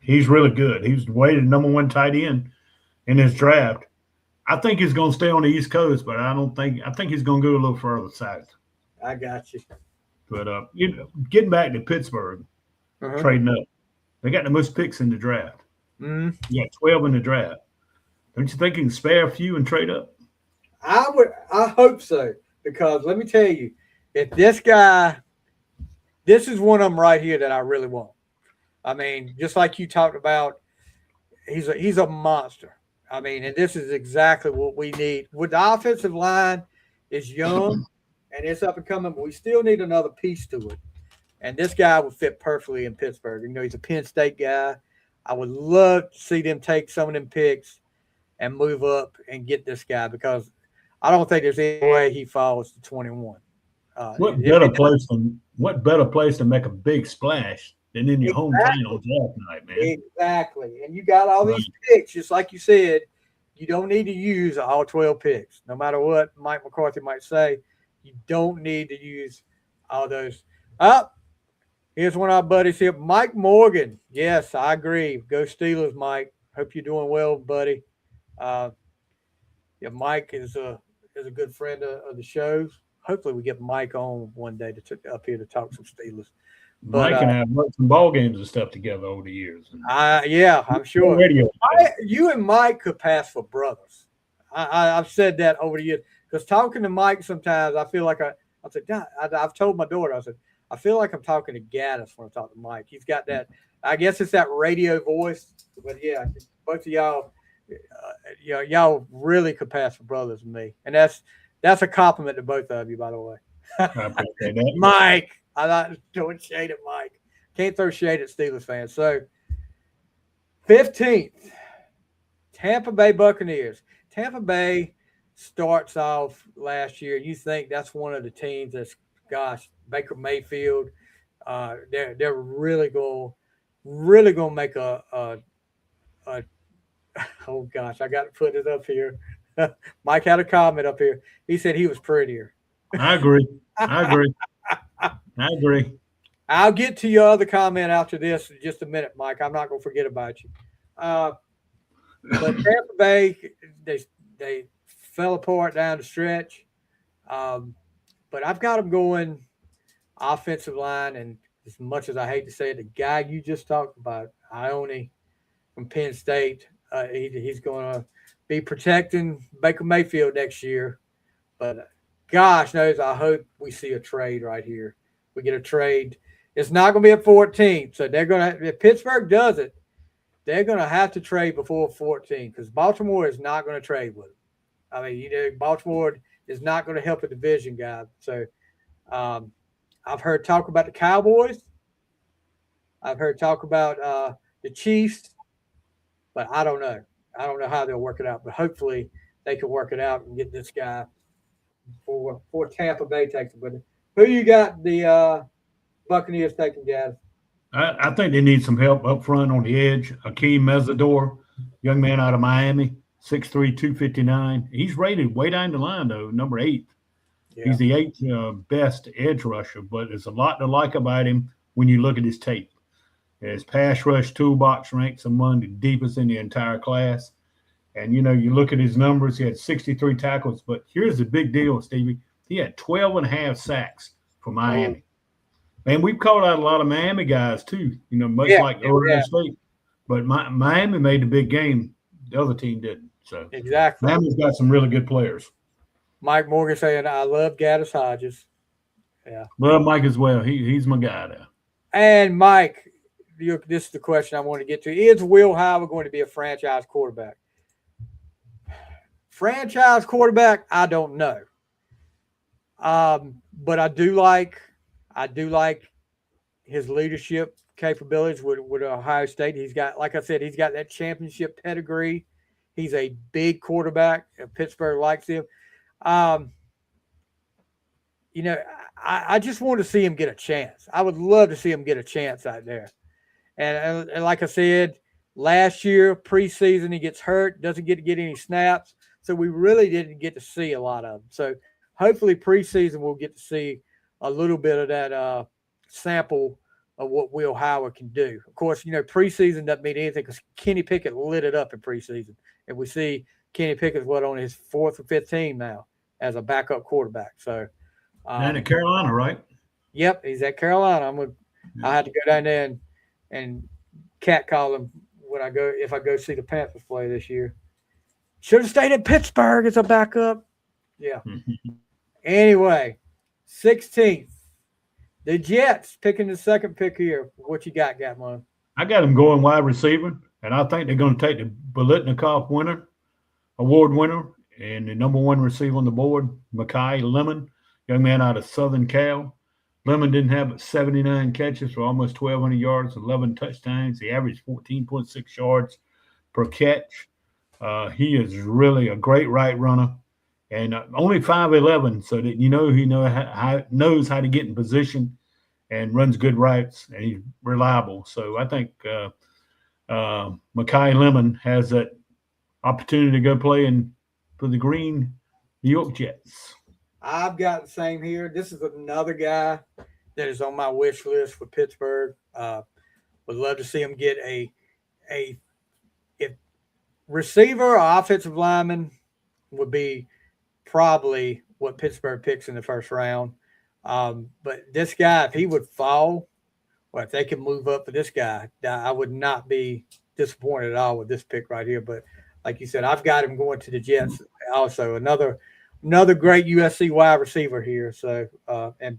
He's really good. He's weighted number 1 tight end in his draft. I think he's going to stay on the East Coast, but I think he's going to go a little further south. I got you. But getting back to Pittsburgh, trading up, they got the most picks in the draft. You got 12 in the draft. Don't you think you can spare a few and trade up? I hope so, because let me tell you, if this is one of them right here that I really want. I mean, just like you talked about, he's a monster. I mean, and this is exactly what we need. With the offensive line is young and it's up and coming, but we still need another piece to it. And this guy would fit perfectly in Pittsburgh. He's a Penn State guy. I would love to see them take some of them picks and move up and get this guy, because I don't think there's any way he falls to 21. What better place to make a big splash than in your hometown on draft night, man? Exactly. And you got all these picks, just like you said. You don't need to use all 12 picks, no matter what Mike McCarthy might say. You don't need to use all those. Here's one of our buddies here, Mike Morgan. Yes, I agree. Go Steelers, Mike. Hope you're doing well, buddy. Mike is a good friend of the shows. Hopefully, we get Mike on one day up here to talk some Steelers. But, Mike and I have worked some ball games and stuff together over the years. I'm sure. You and Mike could pass for brothers. I've said that over the years because talking to Mike sometimes I feel like I've told my daughter, I said, I feel like I'm talking to Gattis when I talk to Mike. He's got that, I guess it's that radio voice. But yeah, both of y'all, y'all really could pass for brothers with me. And that's a compliment to both of you, by the way. I appreciate that. Mike, I'm not throwing shade at Mike. Can't throw shade at Steelers fans. So, 15th, Tampa Bay Buccaneers. Tampa Bay starts off last year. You think that's one of the teams that's, Baker Mayfield. They're really going to make a oh gosh, I got to put it up here. Mike had a comment up here. He said he was prettier. I agree. I'll get to your other comment after this in just a minute, Mike. I'm not going to forget about you. But Tampa Bay, they fell apart down the stretch. But I've got them going offensive line, and as much as I hate to say it, the guy you just talked about, Ione from Penn State, he's going to be protecting Baker Mayfield next year. But gosh knows, I hope we see a trade right here. We get a trade. It's not going to be at 14, so they're going to. If Pittsburgh does it, they're going to have to trade before 14 because Baltimore is not going to trade with them. I mean, Baltimore is not going to help a division guy. So I've heard talk about the Cowboys. I've heard talk about the Chiefs, but I don't know. I don't know how they'll work it out, but hopefully they can work it out and get this guy for Tampa Bay takes it. But who you got the Buccaneers taking, guys? I think they need some help up front on the edge. Akeem Mesidor, young man out of Miami, 6'3", 259. He's rated way down the line, though, number 8. Yeah. He's the 8th best edge rusher, but there's a lot to like about him when you look at his tape. His pass rush toolbox ranks among the deepest in the entire class. And, you look at his numbers, he had 63 tackles. But here's the big deal, Stevie. He had 12 and a half sacks for Miami. And we've called out a lot of Miami guys, too, much like Ohio State. But Miami made the big game. The other team didn't. So exactly. Miami's got some really good players. Mike Morgan saying, I love Gattis Hodges. Yeah. Love Mike as well. He's my guy there. And, Mike, this is the question I want to get to. Is Will Howard going to be a franchise quarterback? Franchise quarterback, I don't know. But I do like his leadership capabilities with Ohio State. He's got, like I said, he's got that championship pedigree. He's a big quarterback. Pittsburgh likes him. I just want to see him get a chance. I would love to see him get a chance out there. And like I said, last year, preseason, he gets hurt, doesn't get to get any snaps. So we really didn't get to see a lot of them. So hopefully preseason we'll get to see a little bit of that sample of what Will Howard can do. Of course, preseason doesn't mean anything because Kenny Pickett lit it up in preseason. And we see Kenny Pickett's on his 4th or 5th team now as a backup quarterback. So and at Carolina, right? Yep, he's at Carolina. I have to go down there and catcall him if I go see the Panthers play this year. Should have stayed in Pittsburgh as a backup. Yeah. Anyway, 16th. The Jets picking the second pick here. What you got, Gatmo? I got them going wide receiver, and I think they're going to take the Biletnikoff award winner, and the number 1 receiver on the board, Mekhi Lemon, young man out of Southern Cal. Lemon didn't have but 79 catches for almost 1,200 yards, 11 touchdowns. He averaged 14.6 yards per catch. He is really a great right runner. and only 5'11", so that he knows how to get in position and runs good routes, and he's reliable. So I think Mekhi Lemon has that opportunity to go play for the Green New York Jets. I've got the same here. This is another guy that is on my wish list for Pittsburgh. Would love to see him get a if receiver or offensive lineman would be probably what Pittsburgh picks in the first round. But this guy, if he would fall, or if they can move up for this guy, I would not be disappointed at all with this pick right here. But like you said, I've got him going to the Jets also. Another great USC wide receiver here. So, and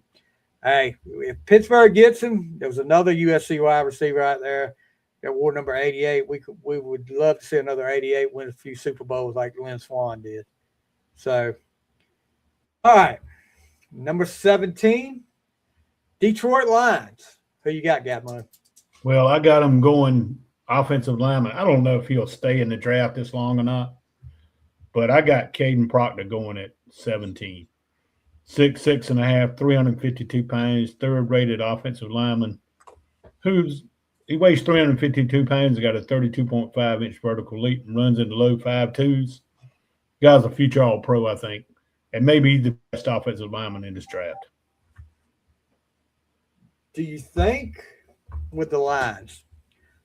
hey, if Pittsburgh gets him, there was another USC wide receiver out there that wore number 88. We would love to see another 88 win a few Super Bowls like Lynn Swann did. So, all right, number 17, Detroit Lions. Who you got, Gatmo? Well, I got him going offensive lineman. I don't know if he'll stay in the draft this long or not, but I got Caden Proctor going at 17. 6'6.5", 352 pounds, third-rated offensive lineman. He weighs 352 pounds. He got a 32.5-inch vertical leap and runs in the low 5.2s. Guy's a future All-Pro, I think, and maybe the best offensive lineman in this draft. Do you think with the Lions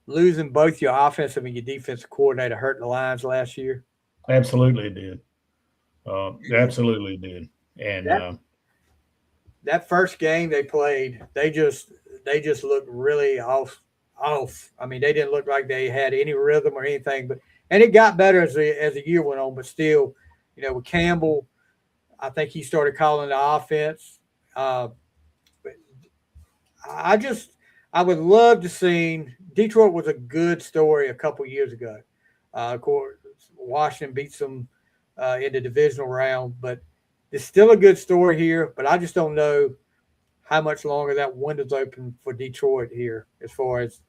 losing both your offensive and your defensive coordinator hurt the Lions last year? Absolutely it did. Absolutely it did. And that first game they played, they just looked really off. I mean, they didn't look like they had any rhythm or anything. And it got better as the year went on. But still, with Campbell, I think he started calling the offense. I would love to see. Detroit was a good story a couple years ago. Of course, Washington beats them in the divisional round, but it's still a good story here. But I just don't know how much longer that window's open for Detroit here as far as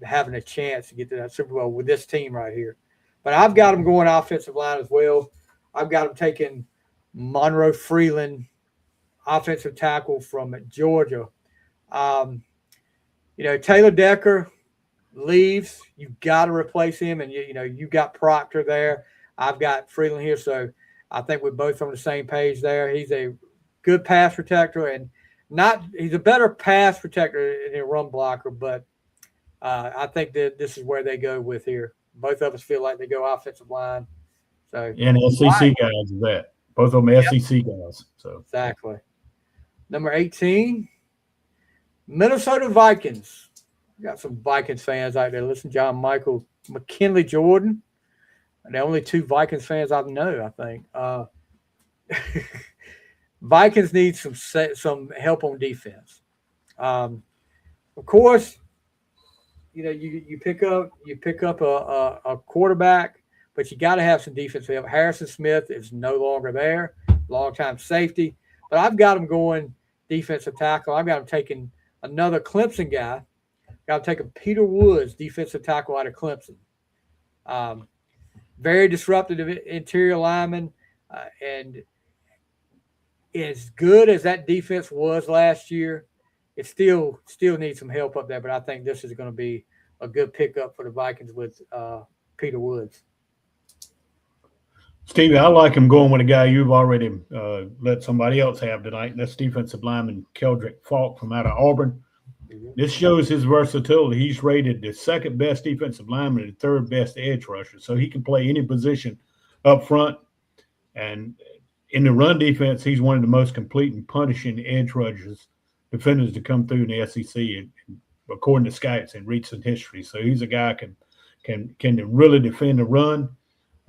having a chance to get to that Super Bowl with this team right here. But I've got them going offensive line as well. I've got them taking Monroe Freeland, offensive tackle from Georgia. Taylor Decker leaves. You've got to replace him, and you got Proctor there. I've got Freeland here, so I think we're both on the same page there. He's a good pass protector, and he's a better pass protector than a run blocker, but I think that this is where they go with here. Both of us feel like they go offensive line. So and SEC guys is that. Both of them SEC guys. So exactly. Number 18, Minnesota Vikings. We got some Vikings fans out there. Listen, John Michael, McKinley Jordan. The only two Vikings fans I know, I think. Vikings need some help on defense. Of course, you pick up a quarterback, but you got to have some defensive help. Harrison Smith is no longer there, long-time safety. But I've got him going defensive tackle. I've got him taking another Clemson guy. Got him taking Peter Woods, defensive tackle out of Clemson. Very disruptive interior lineman, and as good as that defense was last year, it still needs some help up there. But I think this is going to be a good pickup for the Vikings with Peter Woods. Stevie, I like him going with a guy you've already let somebody else have tonight, and that's defensive lineman Keldrick Falk from out of Auburn. Mm-hmm. This shows his versatility. He's rated the second best defensive lineman and the third best edge rusher, so he can play any position up front. And in the run defense, he's one of the most complete and punishing edge rushers, defenders to come through in the SEC, and according to scouts in recent history. So he's a guy can really defend the run.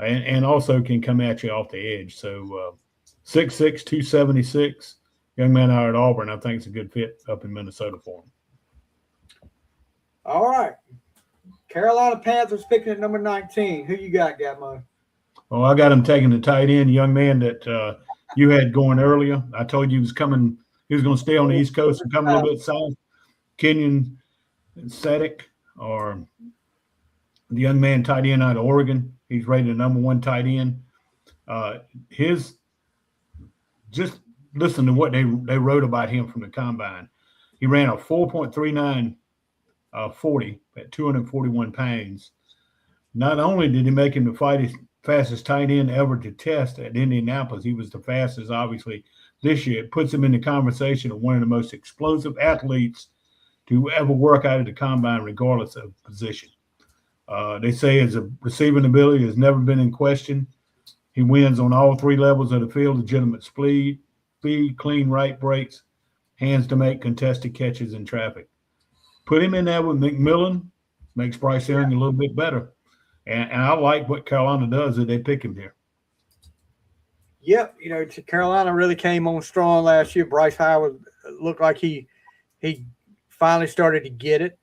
And also can come at you off the edge. So 6'6", 276, young man out at Auburn, I think it's a good fit up in Minnesota for him. All right. Carolina Panthers picking at number 19. Who you got, Gatmo? Oh, I got him taking the tight end, young man that you had going earlier. I told you he was going to stay on the East Coast and come a little bit south. Kenyon Sadek, or the young man tight end out of Oregon. He's rated the number one tight end. His just listen to what they wrote about him from the combine. He ran a 4.39 40 at 241 pounds. Not only did he make him the fastest tight end ever to test at Indianapolis, he was the fastest, obviously, this year. It puts him in the conversation of one of the most explosive athletes to ever work out at the combine, regardless of position. They say his receiving ability has never been in question. He wins on all three levels of the field: legitimate speed, clean right breaks, hands to make contested catches in traffic. Put him in there with McMillan, makes Bryce Young a little bit better. And I like what Carolina does that they pick him here. Yep, Carolina really came on strong last year. Bryce Howard looked like he finally started to get it.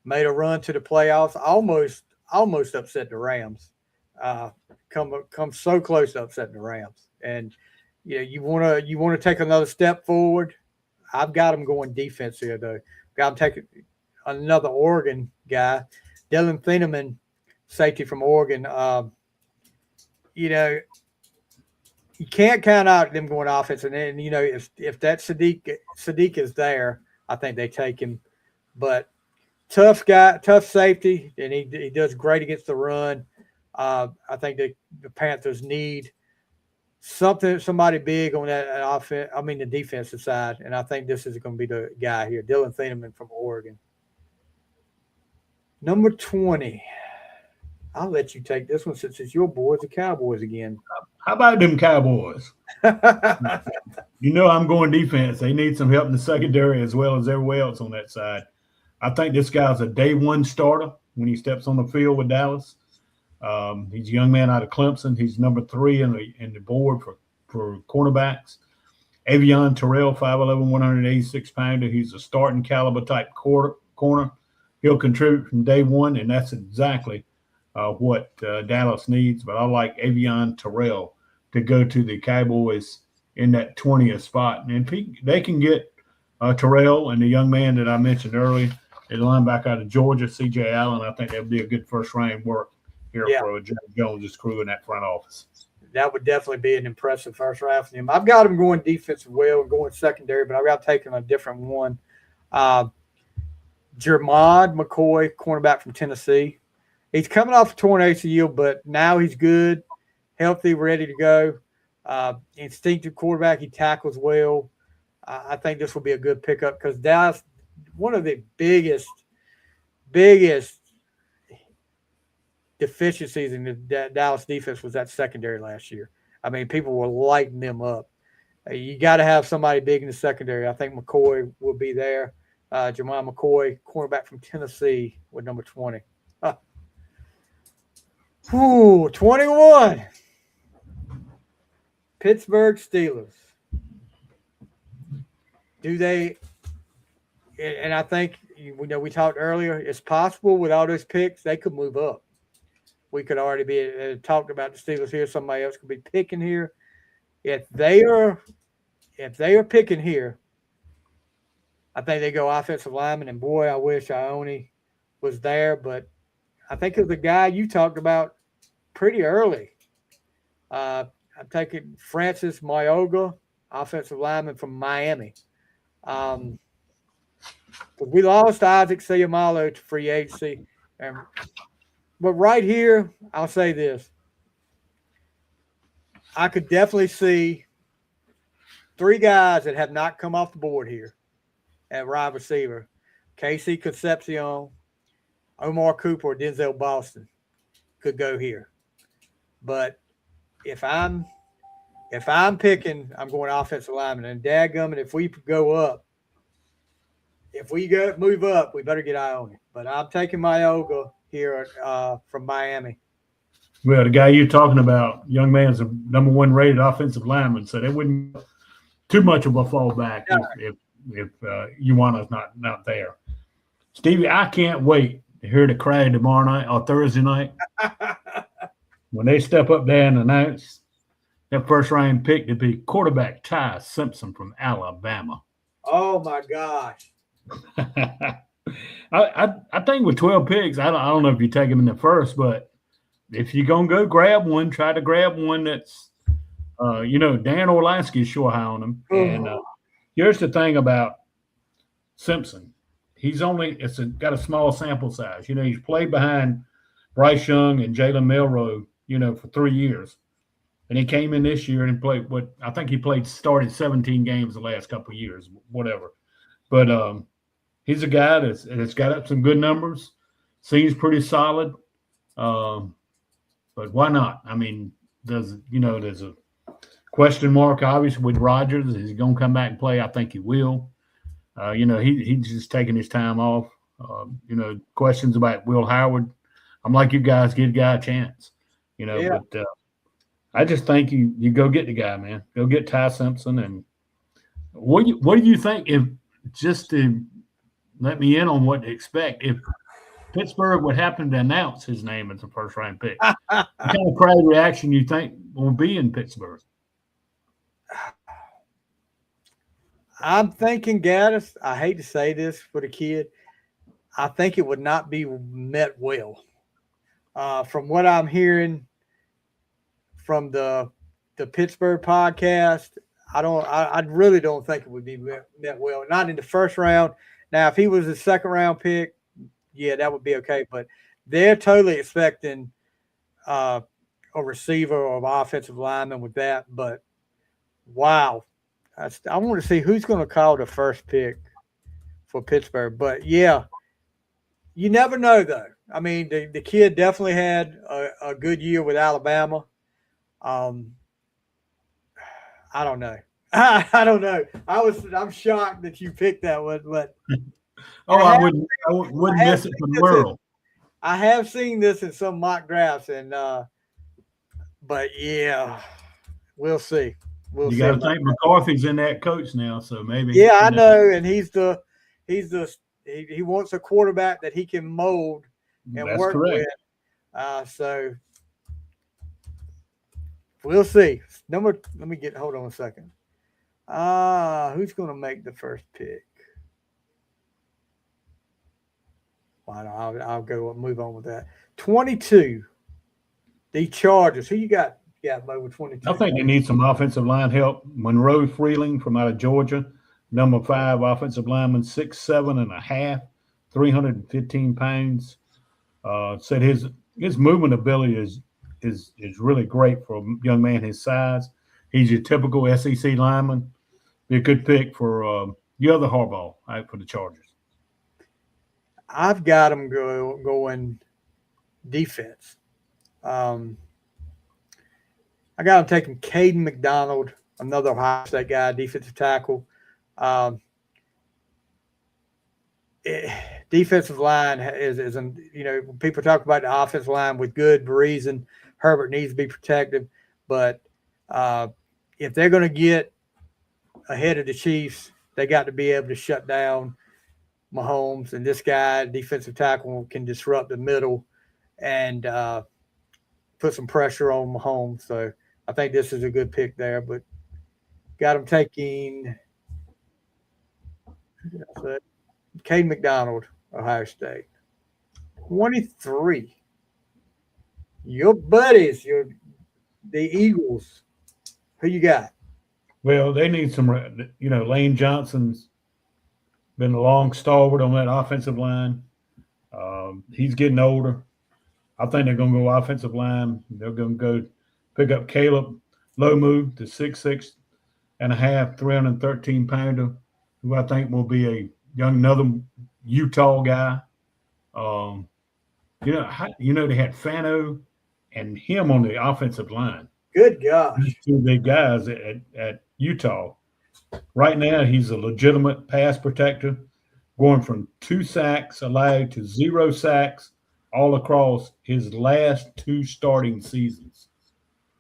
Made a run to the playoffs, almost upset the Rams. Come so close to upsetting the Rams. And you want to take another step forward. I've got him going defense here though. Got him taking another Oregon guy, Dylan Thieneman, safety from Oregon. You can't count out them going offense. And then, if that Sadiq is there, I think they take him. But tough guy, tough safety, and he does great against the run. I think the Panthers need somebody big on that offense. I mean, the defensive side, and I think this is going to be the guy here, Dylan Thieneman from Oregon. Number 20. I'll let you take this one since it's your boys, the Cowboys again. How about them Cowboys? I'm going defense. They need some help in the secondary as well as everywhere else on that side. I think this guy's a day one starter when he steps on the field with Dallas. He's a young man out of Clemson. He's number 3 in the board for cornerbacks. Avion Terrell, 5'11", 186-pounder. He's a starting caliber type corner. He'll contribute from day one, and that's exactly what Dallas needs. But I like Avion Terrell to go to the Cowboys in that 20th spot. And if they can get Terrell and the young man that I mentioned earlier, the linebacker out of Georgia, C.J. Allen, I think that would be a good first-round work here for Jerry Jones' crew in that front office. That would definitely be an impressive first round for him. I've got him going defensive well and going secondary, but I've got taking a different one. Jermod McCoy, cornerback from Tennessee. He's coming off a torn ACL, but now he's good, healthy, ready to go. Instinctive quarterback. He tackles well. I think this will be a good pickup because Dallas, one of the biggest deficiencies in the Dallas defense was that secondary last year. I mean, people were lighting them up. You got to have somebody big in the secondary. I think McCoy will be there. Jermod McCoy, cornerback from Tennessee with number 20. 21. Pittsburgh Steelers. Do they – and I think, we talked earlier, it's possible with all those picks, they could move up. We could already be talked about the Steelers here. Somebody else could be picking here. If they are picking here, I think they go offensive lineman. And boy, I wish Ione was there, but I think of the guy you talked about pretty early. I'm taking Francis Mayoga, offensive lineman from Miami. We lost Isaac Seumalo to free agency. But right here, I'll say this. I could definitely see 3 guys that have not come off the board here at wide receiver. Casey Concepcion, Omar Cooper, or Denzel Boston could go here. But if I'm picking, I'm going offensive lineman. And dadgummit, if we go up, move up, we better get eye on it. But I'm taking Mayoga here from Miami. Well, the guy you're talking about, young man's a number 1 rated offensive lineman, so that wouldn't be too much of a fallback if Ioana's not there. Stevie, I can't wait to hear the crowd tomorrow night or Thursday night when they step up there and announce that first round pick to be quarterback Ty Simpson from Alabama. Oh my gosh. I think with 12 picks, I don't know if you take him in the first, but if you're going to go grab one, try to grab one that's Dan Orlansky is sure high on him. And here's the thing about Simpson. He's got a small sample size. He's played behind Bryce Young and Jalen Milroe, for 3 years. And he came in this year and played started 17 games the last couple of years, whatever. But he's a guy that's got up some good numbers, seems pretty solid. But why not? I mean, there's a question mark, obviously, with Rodgers. Is he going to come back and play? I think he will. He's just taking his time off. Questions about Will Howard. I'm like you guys, give the guy a chance. But I just think you go get the guy, man. Go get Ty Simpson. And what do you think, if just to let me in on what to expect, if Pittsburgh would happen to announce his name as a first-round pick? What kind of crowd reaction you think will be in Pittsburgh? I'm thinking Gattis. I hate to say this for the kid. I think it would not be met well. From what I'm hearing from the Pittsburgh podcast, I really don't think it would be met well. Not in the first round. Now, if he was a second-round pick, yeah, that would be okay. But they're totally expecting a receiver or an offensive lineman with that. But, wow. I want to see who's going to call the first pick for Pittsburgh. But, yeah, you never know, though. I mean, the kid definitely had a good year with Alabama. I don't know. I don't know. I'm shocked that you picked that one, but I wouldn't miss it for the world. I have seen this in some mock drafts, and but yeah, we'll see. You got to think McCarthy's in that coach now, so maybe. Yeah, I know, and he wants a quarterback that he can mold and work with. So we'll see. Hold on a second. Who's going to make the first pick? Well, I'll go move on with that. 22. The Chargers. Who you got? Yeah, with 22. I think they need some offensive line help. Monroe Freeling from out of Georgia, number 5 offensive lineman, 6'7.5", 315 pounds. Said his movement ability is really great for a young man his size. He's your typical SEC lineman. Be a good pick for the other Harbaugh for the Chargers. I've got him going defense. I got him taking Caden McDonald, another Ohio State guy, defensive tackle. Defensive line is when people talk about the offensive line with good reason, Herbert needs to be protected. But if they're going to get ahead of the Chiefs, they got to be able to shut down Mahomes. And this guy, defensive tackle, can disrupt the middle and put some pressure on Mahomes. So I think this is a good pick there. But got him taking Caden McDonald, Ohio State. 23. Your buddies, the Eagles. Who you got? Well, they need some, Lane Johnson's been a long stalwart on that offensive line. He's getting older. I think they're going to go offensive line. They're going to go pick up Caleb Lomu, the 6'6.5", 313-pounder, who I think will be another Utah guy. They had Fano and him on the offensive line. Good gosh. These two big guys at Utah. Right now, he's a legitimate pass protector, going from 2 sacks allowed to 0 sacks all across his last 2 starting seasons.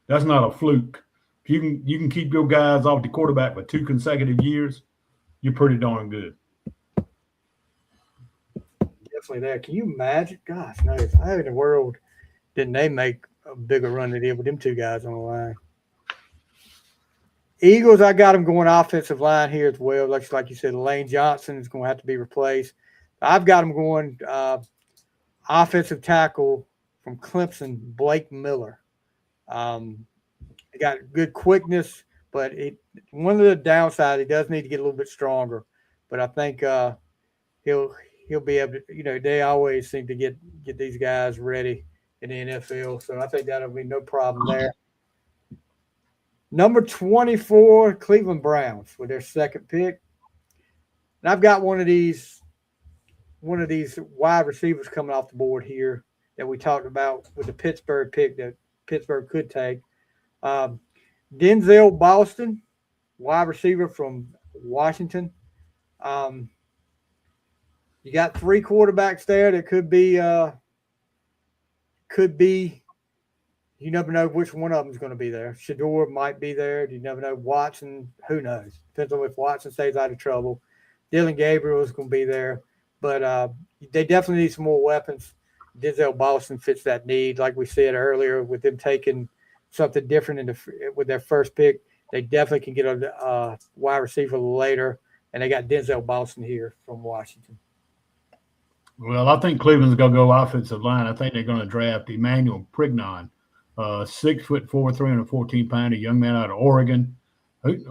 That's not a fluke. If you can keep your guys off the quarterback for 2 consecutive years, you're pretty darn good. Definitely there. Can you imagine? Gosh, no. How in the world didn't they make a bigger run than they did with them 2 guys on the line? Eagles, I got them going offensive line here as well. Like you said, Lane Johnson is going to have to be replaced. I've got them going offensive tackle from Clemson, Blake Miller. He got good quickness, but one of the downsides, he does need to get a little bit stronger. But I think he'll be able to. They always seem to get these guys ready in the NFL, so I think that'll be no problem there. Number 24, Cleveland Browns with their second pick. And I've got one of these wide receivers coming off the board here that we talked about with the Pittsburgh pick that Pittsburgh could take. Denzel Boston, wide receiver from Washington. You got three quarterbacks there that could be. You never know which one of them is going to be there. Shador might be there. You never know. Watson, who knows? Depends on if Watson stays out of trouble. Dylan Gabriel is going to be there. But they definitely need some more weapons. Denzel Boston fits that need. Like we said earlier, with them taking something different with their first pick, they definitely can get a wide receiver later. And they got Denzel Boston here from Washington. Well, I think Cleveland's going to go offensive line. I think they're going to draft Emmanuel Prignon, 6'4", 314-pounder young man out of Oregon.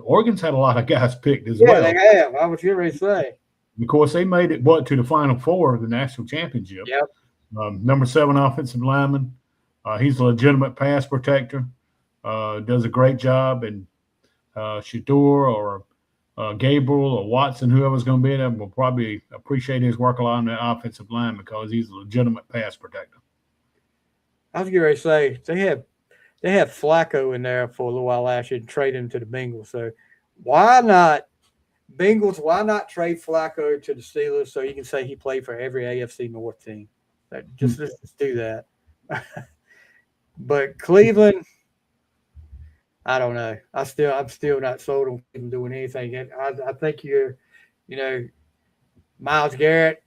Oregon's had a lot of guys picked as well. Yeah, they have. I was getting ready to say. Of course, they made it to the Final Four of the national championship. Yep. Number 7 offensive lineman. He's a legitimate pass protector. Does a great job. And Shador or Gabriel or Watson, whoever's going to be there, will probably appreciate his work a lot on the offensive line because he's a legitimate pass protector. I was getting ready to say they had Flacco in there for a little while last year and traded him to the Bengals. So why not Bengals? Why not trade Flacco to the Steelers so you can say he played for every AFC North team? Let's do that. But Cleveland, I don't know. I'm still not sold on him doing anything. I think Myles Garrett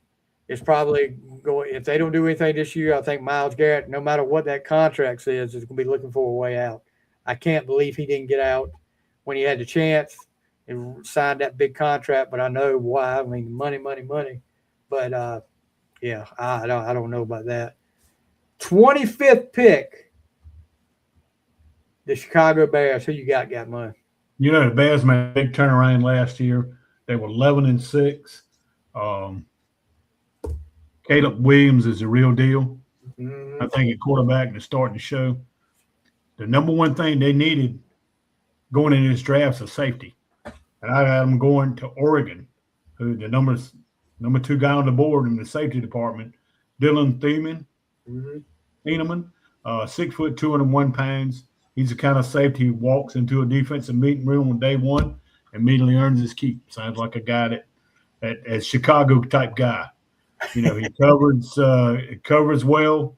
is probably going. If they don't do anything this year, I think Myles Garrett, no matter what that contract says, is going to be looking for a way out. I can't believe he didn't get out when he had the chance and signed that big contract. But I know why. I mean, money. But I don't know about that. 25th pick. The Chicago Bears. Who you got money? The Bears made a big turnaround last year. They were 11-6. Caleb Williams is the real deal. Mm-hmm. I think at quarterback is starting to show. The number one thing they needed going into this draft is safety. And I had them going to Oregon, who the number 2 guy on the board in the safety department, Dylan Thieneman. 6', 201 pounds. He's the kind of safety who walks into a defensive meeting room on day one, immediately earns his keep. Sounds like a guy that Chicago type guy. He covers well,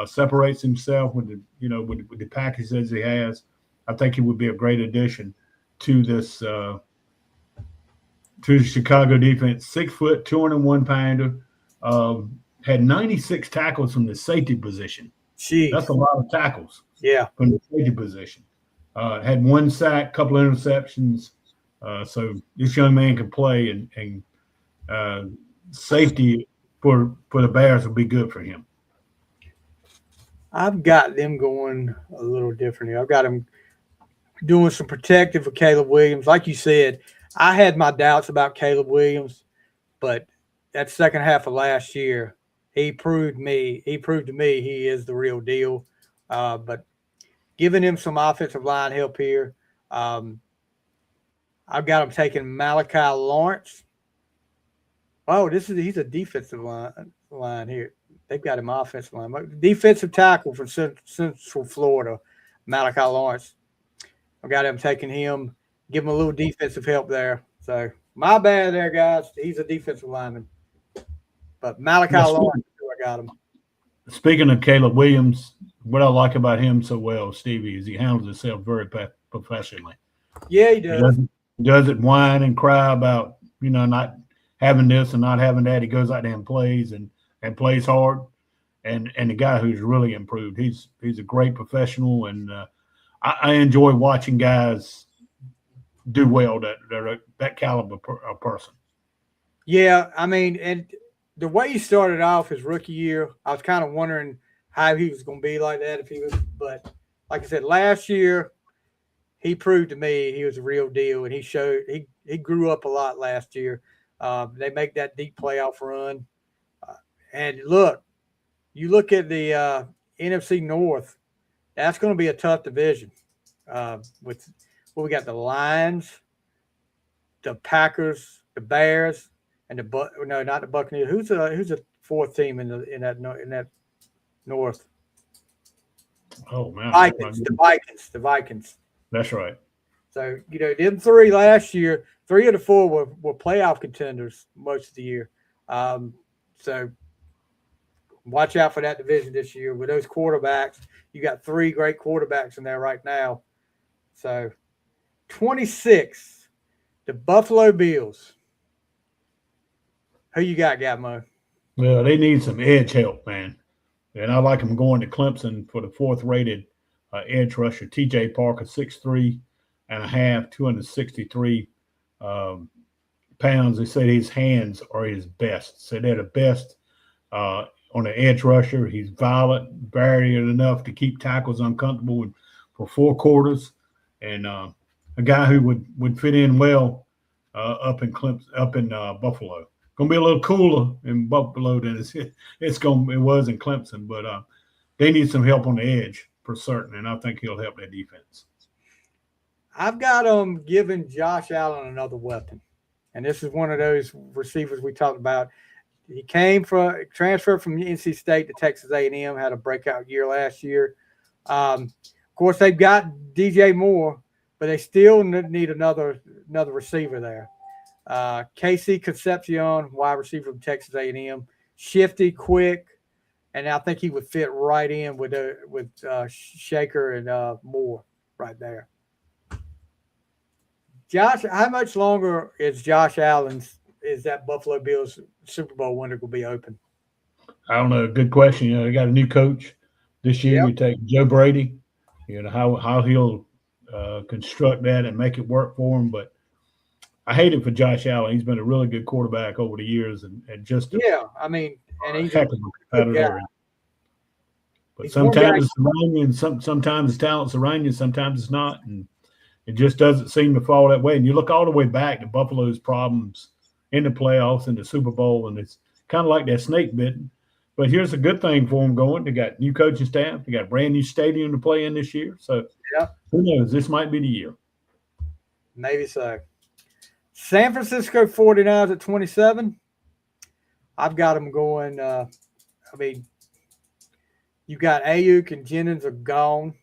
separates himself with the package that he has. I think he would be a great addition to this to the Chicago defense. 6 foot, 201 pounder. Had 96 tackles from the safety position. Jeez. That's a lot of tackles. Yeah. From the safety position. Had 1 sack, couple of interceptions. So this young man can play, and safety for the Bears will be good for him. I've got them going a little differently. I've got them doing some protective for Caleb Williams. Like you said, I had my doubts about Caleb Williams, but that second half of last year, he proved to me he is the real deal. But giving him some offensive line help here. I've got him taking Malachi Lawrence. Oh, he's a defensive line here. They've got him offensive line. Defensive tackle from Central Florida, Malachi Lawrence. I've got him taking him, give him a little defensive help there. So my bad there, guys. He's a defensive lineman. But Malachi Lawrence, I got him. Speaking of Caleb Williams, what I like about him so well, Stevie, is he handles himself very professionally. Yeah, he does. He doesn't whine and cry about, not having this and not having that. He goes out there and plays and plays hard. And the guy who's really improved, he's a great professional. And I enjoy watching guys do well that are that caliber of person. Yeah, I mean, and the way he started off his rookie year, I was kind of wondering how he was going to be like that but like I said, last year he proved to me he was a real deal, and he grew up a lot last year. They make that deep playoff run, and you look at the NFC North. That's going to be a tough division. With we got the Lions, the Packers, the Bears, and not the Buccaneers. Who's the fourth team in that North? Oh man, the Vikings. That's right. So them three last year, 3 of the 4 were playoff contenders most of the year. So watch out for that division this year with those quarterbacks. You got 3 great quarterbacks in there right now. So 26, the Buffalo Bills. Who you got, Gatmo? Well, they need some edge help, man. And I like them going to Clemson for the 4th-rated edge rusher, T.J. Parker, 6'3" and a half, 263 pounds. They say his hands are his best. So they're the best on the edge rusher. He's violent, varied enough to keep tackles uncomfortable for 4 quarters, and a guy who would fit in well up in Buffalo. Going to be a little cooler in Buffalo than it was in Clemson, but they need some help on the edge for certain, and I think he'll help that defense. I've got giving Josh Allen another weapon, and this is one of those receivers we talked about. He transferred from NC State to Texas A&M, had a breakout year last year. Of course, they've got DJ Moore, but they still need another receiver there. Casey Concepcion, wide receiver from Texas A&M, shifty, quick, and I think he would fit right in with Shaker and Moore right there. Josh, how much longer is Josh Allen's? Is that Buffalo Bills Super Bowl window will be open? I don't know. Good question. They got a new coach this year. Yep. You take Joe Brady. How he'll construct that and make it work for him, but I hate it for Josh Allen. He's been a really good quarterback over the years, and just and he's heck of a competitor. But sometimes it's Iranian, sometimes his talent's Iranian, sometimes it's not, and it just doesn't seem to fall that way. And you look all the way back to Buffalo's problems in the playoffs and the Super Bowl, and it's kind of like that snake bitten. But here's a good thing for them going. They got new coaching staff. They got a brand new stadium to play in this year. So who knows? This might be the year. Maybe so. San Francisco 49ers at 27. I've got them going. You got Ayuk and Jennings are gone.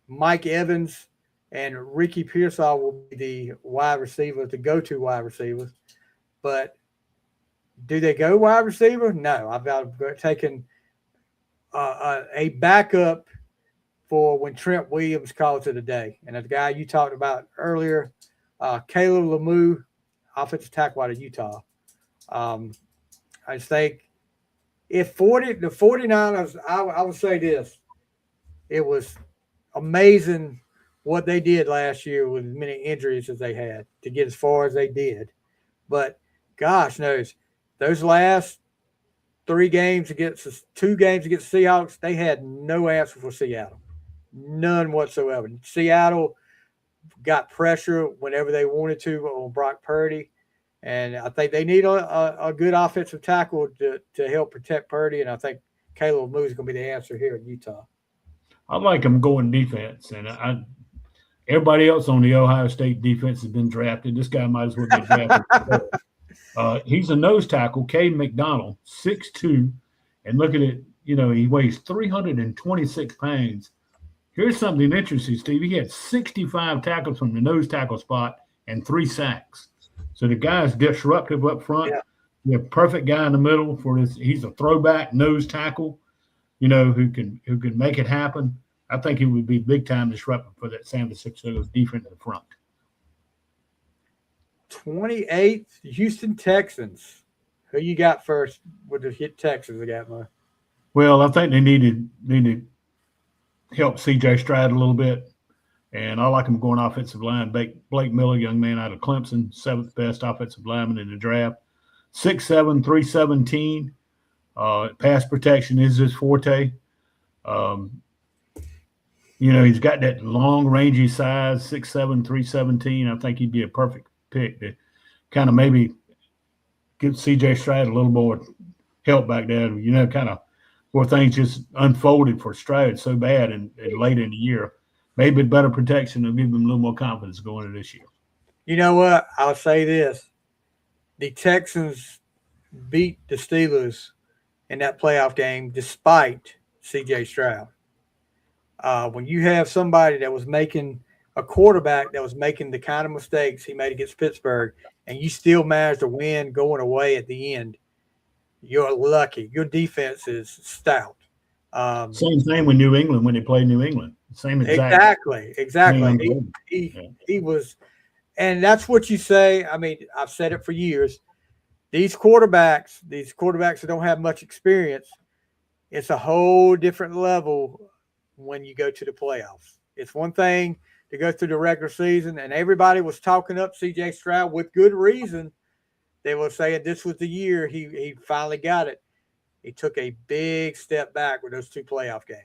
Mike Evans and Ricky Pearsall will be the wide receivers, the go-to wide receivers. But do they go wide receiver? No. I've got taken a backup for when Trent Williams calls it a day. And the guy you talked about earlier, Caleb Lemieux, offensive tackle out of Utah. I just think the 49ers, I would say this. It was amazing what they did last year with as many injuries as they had to get as far as they did. But gosh knows, those last 2 games against the Seahawks, they had no answer for Seattle. None whatsoever. Seattle got pressure whenever they wanted to on Brock Purdy. And I think they need a good offensive tackle to help protect Purdy. And I think Caleb Lemieux is going to be the answer here in Utah. I like them going defense. And everybody else on the Ohio State defense has been drafted. This guy might as well get drafted. He's a nose tackle, Cade McDonald, 6'2". And look at it, he weighs 326 pounds. Here's something interesting, Steve. He had 65 tackles from the nose tackle spot and 3 sacks. So the guy's disruptive up front. Yeah. You have a perfect guy in the middle for this. He's a throwback nose tackle, who can make it happen. I think he would be big time disruptive for that San Francisco defense in the front. 28th, Houston Texans. Who you got first with the hit Texans? I got more. Well, I think they needed help C.J. Stroud a little bit. And I like him going offensive line. Blake Miller, young man out of Clemson, 7th best offensive lineman in the draft. 6'7", 317. Pass protection is his forte. He's got that long, rangy size, 6'7", 317. I think he'd be a perfect pick to kind of maybe give C.J. Stroud a little more help back there, kind of where things just unfolded for Stroud so bad and late in the year. Maybe better protection will give him a little more confidence going into this year. You know what? I'll say this. The Texans beat the Steelers in that playoff game despite C.J. Stroud. When you have somebody that was making a quarterback that was making the kind of mistakes he made against Pittsburgh, and you still managed to win going away at the end, you're lucky. Your defense is stout. Same thing with New England when they played New England. Same exact. Exactly. He was, and that's what you say. I mean, I've said it for years. These quarterbacks that don't have much experience, it's a whole different level when you go to the playoffs. It's one thing to go through the regular season, and everybody was talking up C.J. Stroud with good reason. They were saying this was the year he finally got it. He took a big step back with those two playoff games.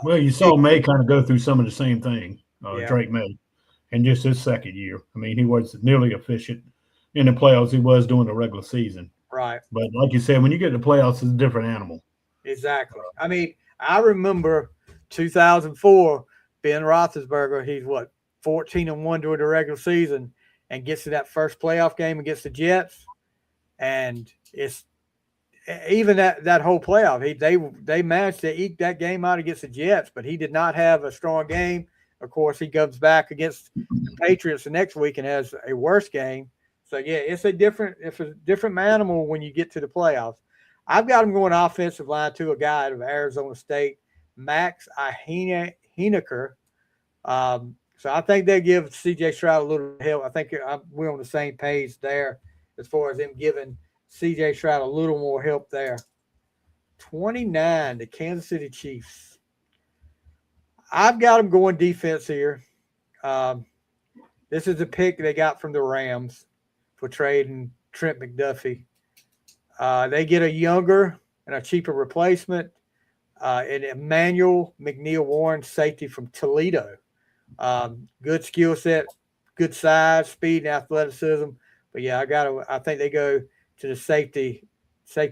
Well, you saw May kind of go through some of the same thing, Yeah. Drake May, in just his second year. I mean, he was nearly efficient in the playoffs he was during the regular season. Right. But like you said, when you get to the playoffs, it's a different animal. Exactly. I mean, I remember 2004, Ben Roethlisberger, he's 14-1 during the regular season and gets to that first playoff game against the Jets. And it's even that whole playoff, they managed to eke that game out against the Jets, but he did not have a strong game. Of course, he comes back against the Patriots the next week and has a worse game. So yeah, it's a different animal when you get to the playoffs. I've got him going offensive line to a guy out of Arizona State, Max Heinecker. So I think they give C.J. Stroud a little help. I think we're on the same page there as far as them giving C.J. Stroud a little more help there. 29, the Kansas City Chiefs. I've got them going defense here. This is the pick they got from the Rams for trading Trent McDuffie. They get a younger and a cheaper replacement. And Emmanuel McNeil-Warren, safety from Toledo. Good skill set, good size, speed, and athleticism. But yeah, I think they go to the safety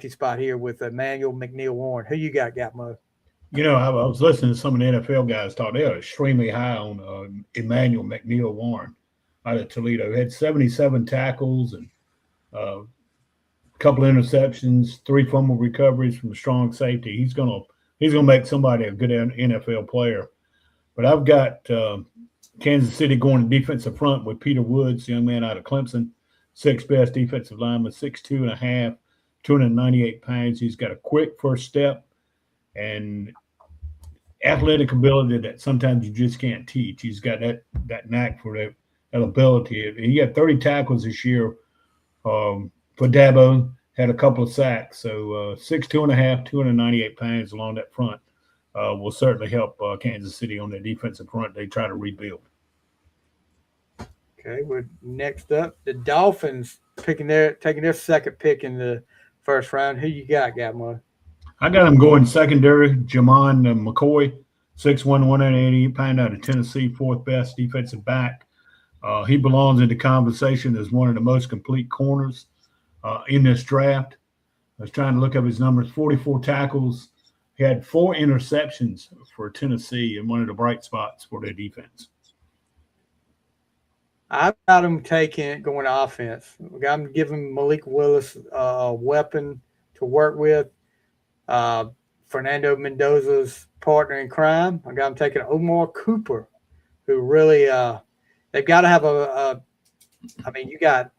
spot here with Emmanuel McNeil-Warren. Who you got, Gatmo? I was listening to some of the NFL guys talk. They are extremely high on Emmanuel McNeil-Warren out of Toledo. He had 77 tackles and a couple of interceptions, 3 fumble recoveries from a strong safety. He's gonna make somebody a good NFL player. But I've got Kansas City going to defensive front with Peter Woods, young man out of Clemson, 6th best defensive lineman, 6'2.5", 298 pounds. He's got a quick first step and athletic ability that sometimes you just can't teach. He's got that knack for that ability. He had 30 tackles this year for Dabo, had a couple of sacks. So 6'2.5", 298 pounds along that front will certainly help Kansas City on their defensive front. They try to rebuild. Okay, we're next up. The Dolphins taking their second pick in the first round. Who you got, Gatmo? I got him going secondary. Jamon McCoy, 6'1", 180 pound out of Tennessee, 4th best defensive back. He belongs in the conversation as one of the most complete corners in this draft. I was trying to look up his numbers. 44 tackles. He had 4 interceptions for Tennessee and one of the bright spots for their defense. I've got him going offense. I'm giving Malik Willis a weapon to work with. Fernando Mendoza's partner in crime. I got him taking Omar Cooper, who really they've got to have you got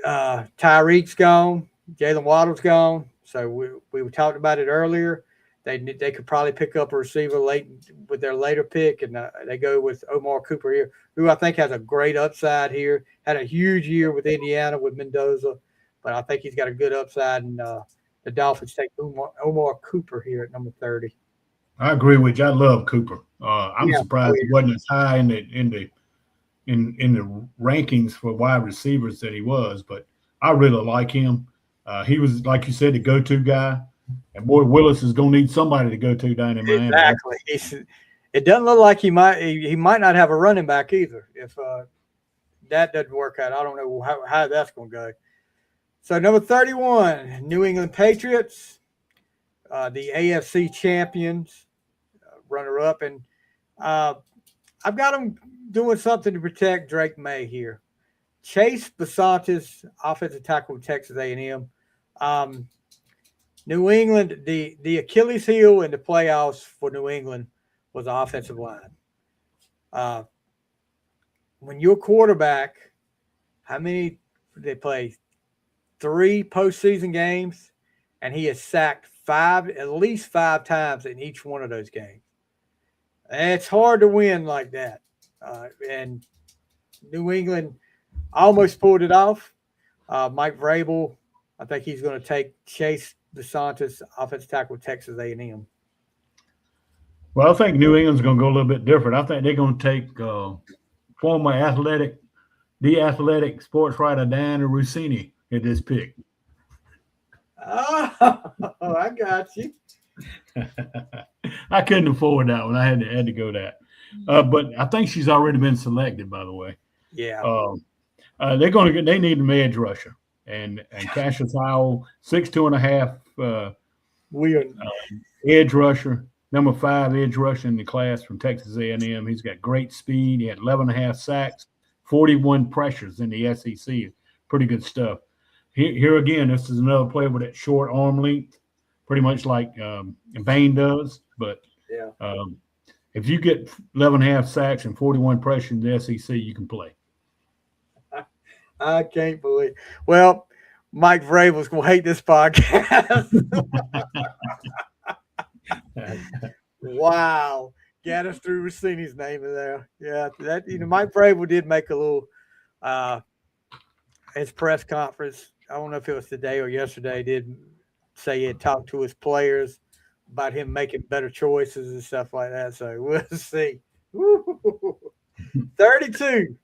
Tyreek's gone, Jalen Waddle's gone. So we talked about it earlier. They could probably pick up a receiver late with their later pick, and they go with Omar Cooper here, who I think has a great upside here. Had a huge year with Indiana with Mendoza, but I think he's got a good upside, and the Dolphins take Omar Cooper here at number 30. I agree with you. I love Cooper. I'm surprised he wasn't as high in the rankings for wide receivers that he was, but I really like him. He was, like you said, the go-to guy. And boy, Willis is going to need somebody to go to down in Miami. Exactly. It doesn't look like he might not have a running back either if that doesn't work out. I don't know how that's going to go. So number 31, New England Patriots, the AFC champions, runner-up. And I've got them doing something to protect Drake May here. Chase Basantis, offensive tackle with Texas A&M. New England, the Achilles heel in the playoffs for New England was the offensive line. When your quarterback, how many did they play? 3 postseason games, and he has sacked at least 5 times in each one of those games. And it's hard to win like that. And New England almost pulled it off. Mike Vrabel, I think he's going to take Chase DeSantis, offensive tackle with Texas A&M. Well, I think New England's going to go a little bit different. I think they're going to take former athletic sports writer Diana Rossini at this pick. Oh, I got you. I couldn't afford that one. I had to go that. But I think she's already been selected, by the way. Yeah. They need an edge rusher. And Cassius Howell, 6'2.5" edge rusher, number 5 edge rusher in the class from Texas A&M. He's got great speed. He had 11.5 sacks, 41 pressures in the SEC. Pretty good stuff. Here again, this is another player with that short arm length, pretty much like Bain does. But if you get 11.5 sacks and 41 pressures in the SEC, you can play. I can't believe. Well, Mike Vrabel's going to hate this podcast. Wow. Gattis threw Rossini's name in there. Yeah, Mike Vrabel did make a little his press conference. I don't know if it was today or yesterday. Did say he had talked to his players about him making better choices and stuff like that. So we'll see. 32.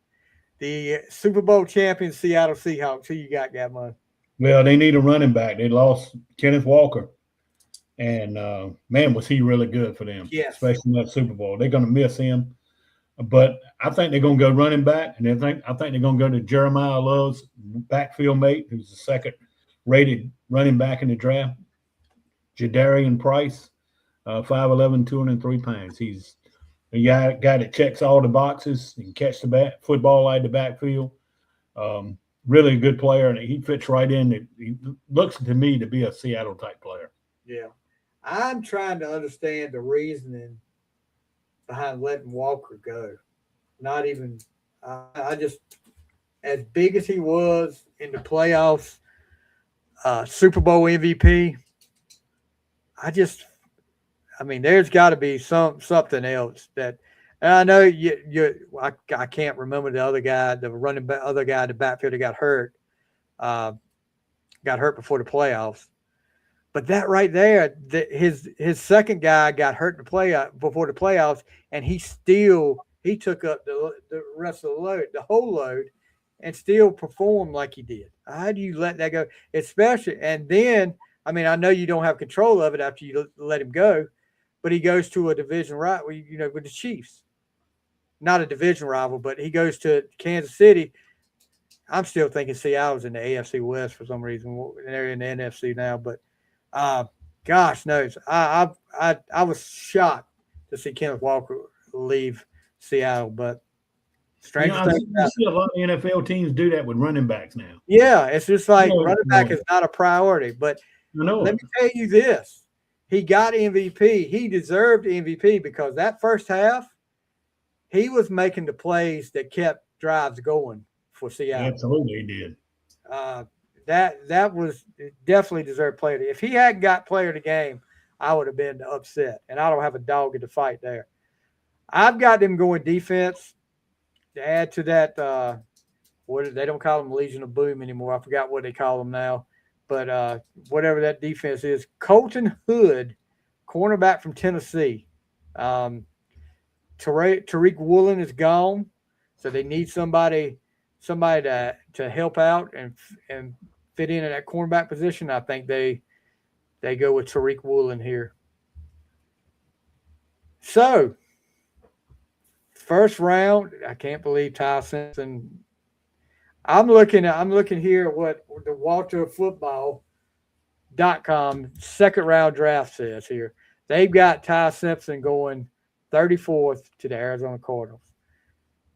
The Super Bowl champion Seattle Seahawks. Who you got, Gatmo? Well, they need a running back. They lost Kenneth Walker. And, man, was he really good for them, especially in that Super Bowl. They're going to miss him. But I think they're going to go running back, and I think they're going to go to Jeremiah Love's backfield mate, who's the second-rated running back in the draft, Jadarian Price, 5'11", 203 pounds. He's a guy that checks all the boxes and catch the football out of the backfield. Really a good player, and he fits right in. He looks to me to be a Seattle-type player. Yeah. I'm trying to understand the reasoning behind letting Walker go. Not even I just, as big as he was in the playoffs, Super Bowl MVP, there's got to be something else that. And I know I can't remember the other guy, the other guy in the backfield that got hurt before the playoffs. But that right there, his second guy got hurt before the playoffs, and he took up the rest of the load, the whole load, and still performed like he did. How do you let that go? Especially, and then, I know you don't have control of it after you let him go, but he goes to a division rival, with the Chiefs. Not a division rival, but he goes to Kansas City. I'm still thinking Seattle's in the AFC West for some reason. They're in the NFC now, but gosh knows, I was shocked to see Kenneth Walker leave Seattle, but I see a lot of NFL teams do that with running backs now. Yeah, it's just like running back is not a priority. But let me tell you this: he got MVP. He deserved MVP because that first half, he was making the plays that kept drives going for Seattle. Absolutely, he did. That was definitely deserved player. If he hadn't got player of the game, I would have been upset. And I don't have a dog in the fight there. I've got them going defense to add to that. They don't call them Legion of Boom anymore. I forgot what they call them now. But whatever that defense is, Colton Hood, cornerback from Tennessee. Tariq Woolen is gone, so they need somebody to help out and fit in at that cornerback position. I think they they go with Tariq Woolen here. So, first round, I can't believe Ty Simpson. I'm looking here at what the WalterFootball.com second round draft says here. They've got Ty Simpson going 34th to the Arizona Cardinals.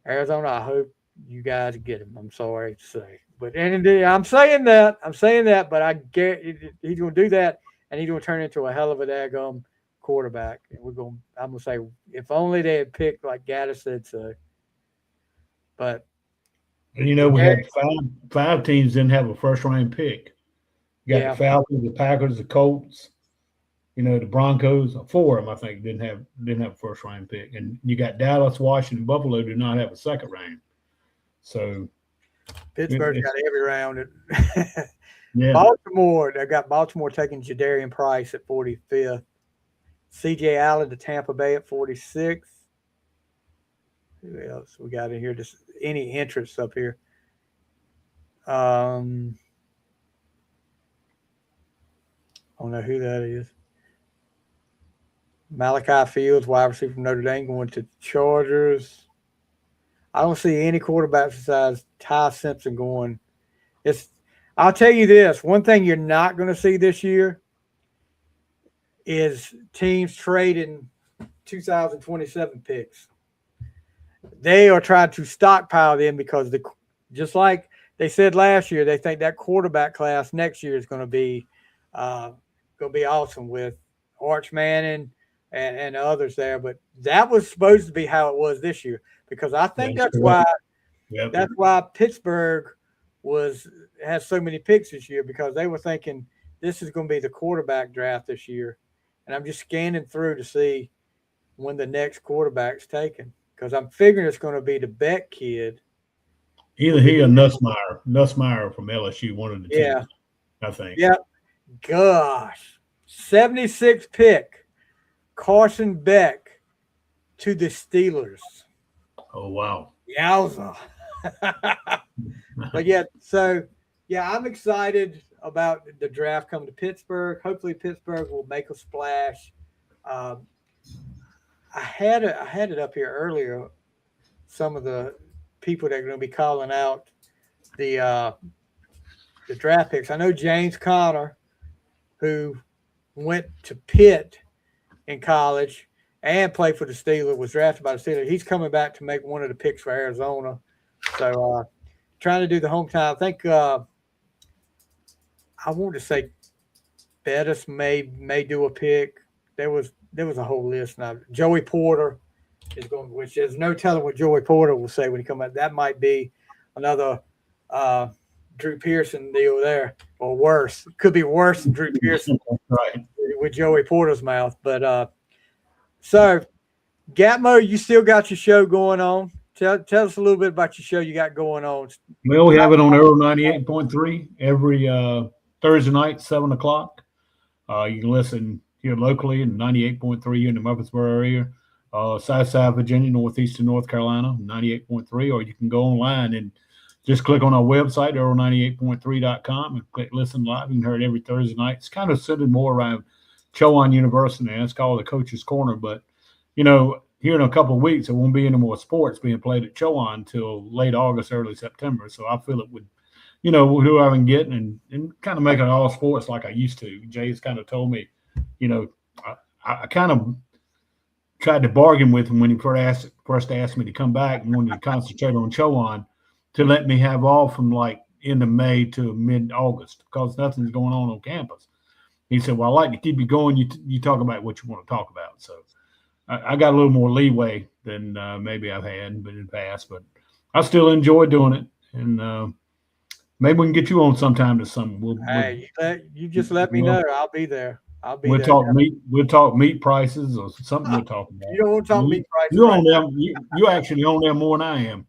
Arizona, I hope you guys get him. I'm sorry to say. But I'm saying that, but I guarantee he's going to do that, and he's going to turn into a hell of a daggum quarterback. And I'm going to say, if only they had picked like Gattis said so. But and we had five teams didn't have a first round pick. You got the Falcons, the Packers, the Colts, the Broncos. 4 of them I think didn't have a first round pick, and you got Dallas, Washington, Buffalo do not have a second round. So Pittsburgh's got every round. Yeah. Baltimore, they got Baltimore taking Jadarian Price at 45th. C.J. Allen to Tampa Bay at 46th. Who else we got in here? Just any interest up here? I don't know who that is. Malachi Fields, wide receiver from Notre Dame, going to Chargers. I don't see any quarterbacks besides Ty Simpson going. I'll tell you this. One thing you're not going to see this year is teams trading 2027 picks. They are trying to stockpile them because just like they said last year, they think that quarterback class next year is going to be awesome with Arch Manning and others there. But that was supposed to be how it was this year, because I think that's why Pittsburgh has so many picks this year, because they were thinking this is going to be the quarterback draft this year. And I'm just scanning through to see when the next quarterback's taken, because I'm figuring it's going to be the Beck kid. Either he or Nussmeier. Nussmeier from LSU, one of the two, I think. Yep. Gosh. 76 pick. Carson Beck to the Steelers. Oh, wow. Yowza. But I'm excited about the draft coming to Pittsburgh. Hopefully Pittsburgh will make a splash. I had it up here earlier. Some of the people that are going to be calling out the draft picks. I know James Conner, who went to Pitt in college and played for the Steelers, was drafted by the Steelers. He's coming back to make one of the picks for Arizona. So trying to do the hometown. I think I want to say Bettis may do a pick. There was a whole list now. Joey Porter is going, which there's no telling what Joey Porter will say when he comes out. That might be another Drew Pearson deal there, or worse. It could be worse than Drew Pearson right with Joey Porter's mouth. But so Gatmo, you still got your show going on. Tell us a little bit about your show you got going on. Well, we have it on Arrow 98.3 every Thursday night, 7 o'clock. You can listen here locally in 98.3 here in the Murfreesboro area, Southside Virginia, northeastern North Carolina, 98.3, or you can go online and just click on our website, arrow98.3.com, and click listen live. You can hear it every Thursday night. It's kind of centered more around Chowan University, and it's called the Coach's Corner. But, here in a couple of weeks, there won't be any more sports being played at Chowan until late August, early September. So I feel it would, who I can get and kind of make it all sports like I used to. Jay's kind of told me, I kind of tried to bargain with him when he first asked me to come back and wanted to concentrate on Chowan, to let me have off from like end of May to mid-August, because nothing's going on campus. He said, well, I like to keep you going. You talk about what you want to talk about. So I got a little more leeway than maybe I've had in the past, but I still enjoy doing it. And maybe we can get you on sometime this summer. You just let me know. I'll be there. We'll talk meat. We'll talk meat prices or something. We'll talk about. You don't want to talk meat prices. You on there? You actually on there more than I am.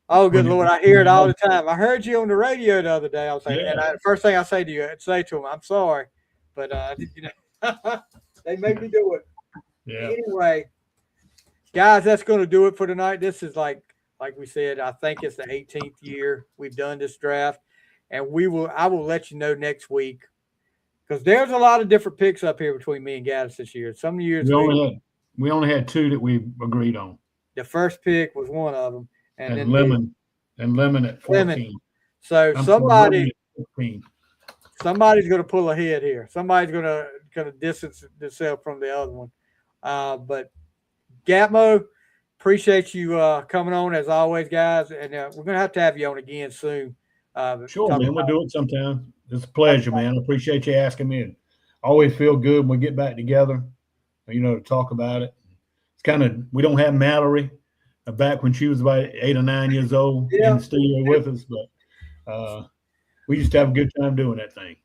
Oh, good Lord! I hear it all the time. I heard you on the radio the other day. I was saying, and the first thing I say to you, I'd say to them, "I'm sorry, but they make me do it." Yeah. Anyway, guys, that's going to do it for tonight. This is like we said, I think it's the 18th year we've done this draft, and I will let you know next week because there's a lot of different picks up here between me and Gattis this year. Some years we only had two that we agreed on. The first pick was one of them, and then Lemon at 14. Lemon. So somebody's going to pull ahead here. Somebody's going to distance themselves from the other one. But Gatmo, appreciate you coming on as always, guys, and we're going to have you on again soon. Sure, man. We'll do it sometime. It's a pleasure, man. I appreciate you asking me. I always feel good when we get back together, to talk about it. It's kind of, we don't have Mallory back when she was about 8 or 9 years old in the studio with us, but we used to have a good time doing that thing.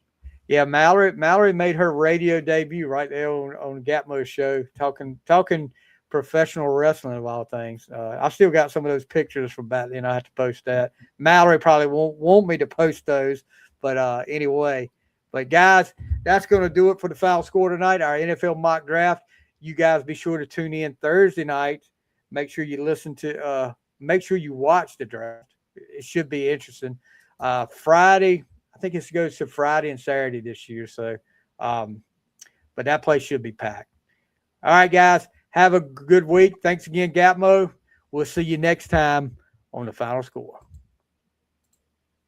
Yeah, Mallory made her radio debut right there on Gatmo's show, talking professional wrestling of all things. I still got some of those pictures from back then. I have to post that. Mallory probably won't want me to post those, but anyway. But guys, that's going to do it for the Final Score tonight, our NFL mock draft. You guys be sure to tune in Thursday night. Make sure you make sure you watch the draft. It should be interesting. Friday, I think it goes to Friday and Saturday this year. So, but that place should be packed. All right, guys, have a good week. Thanks again, Gatmo. We'll see you next time on the Final Score.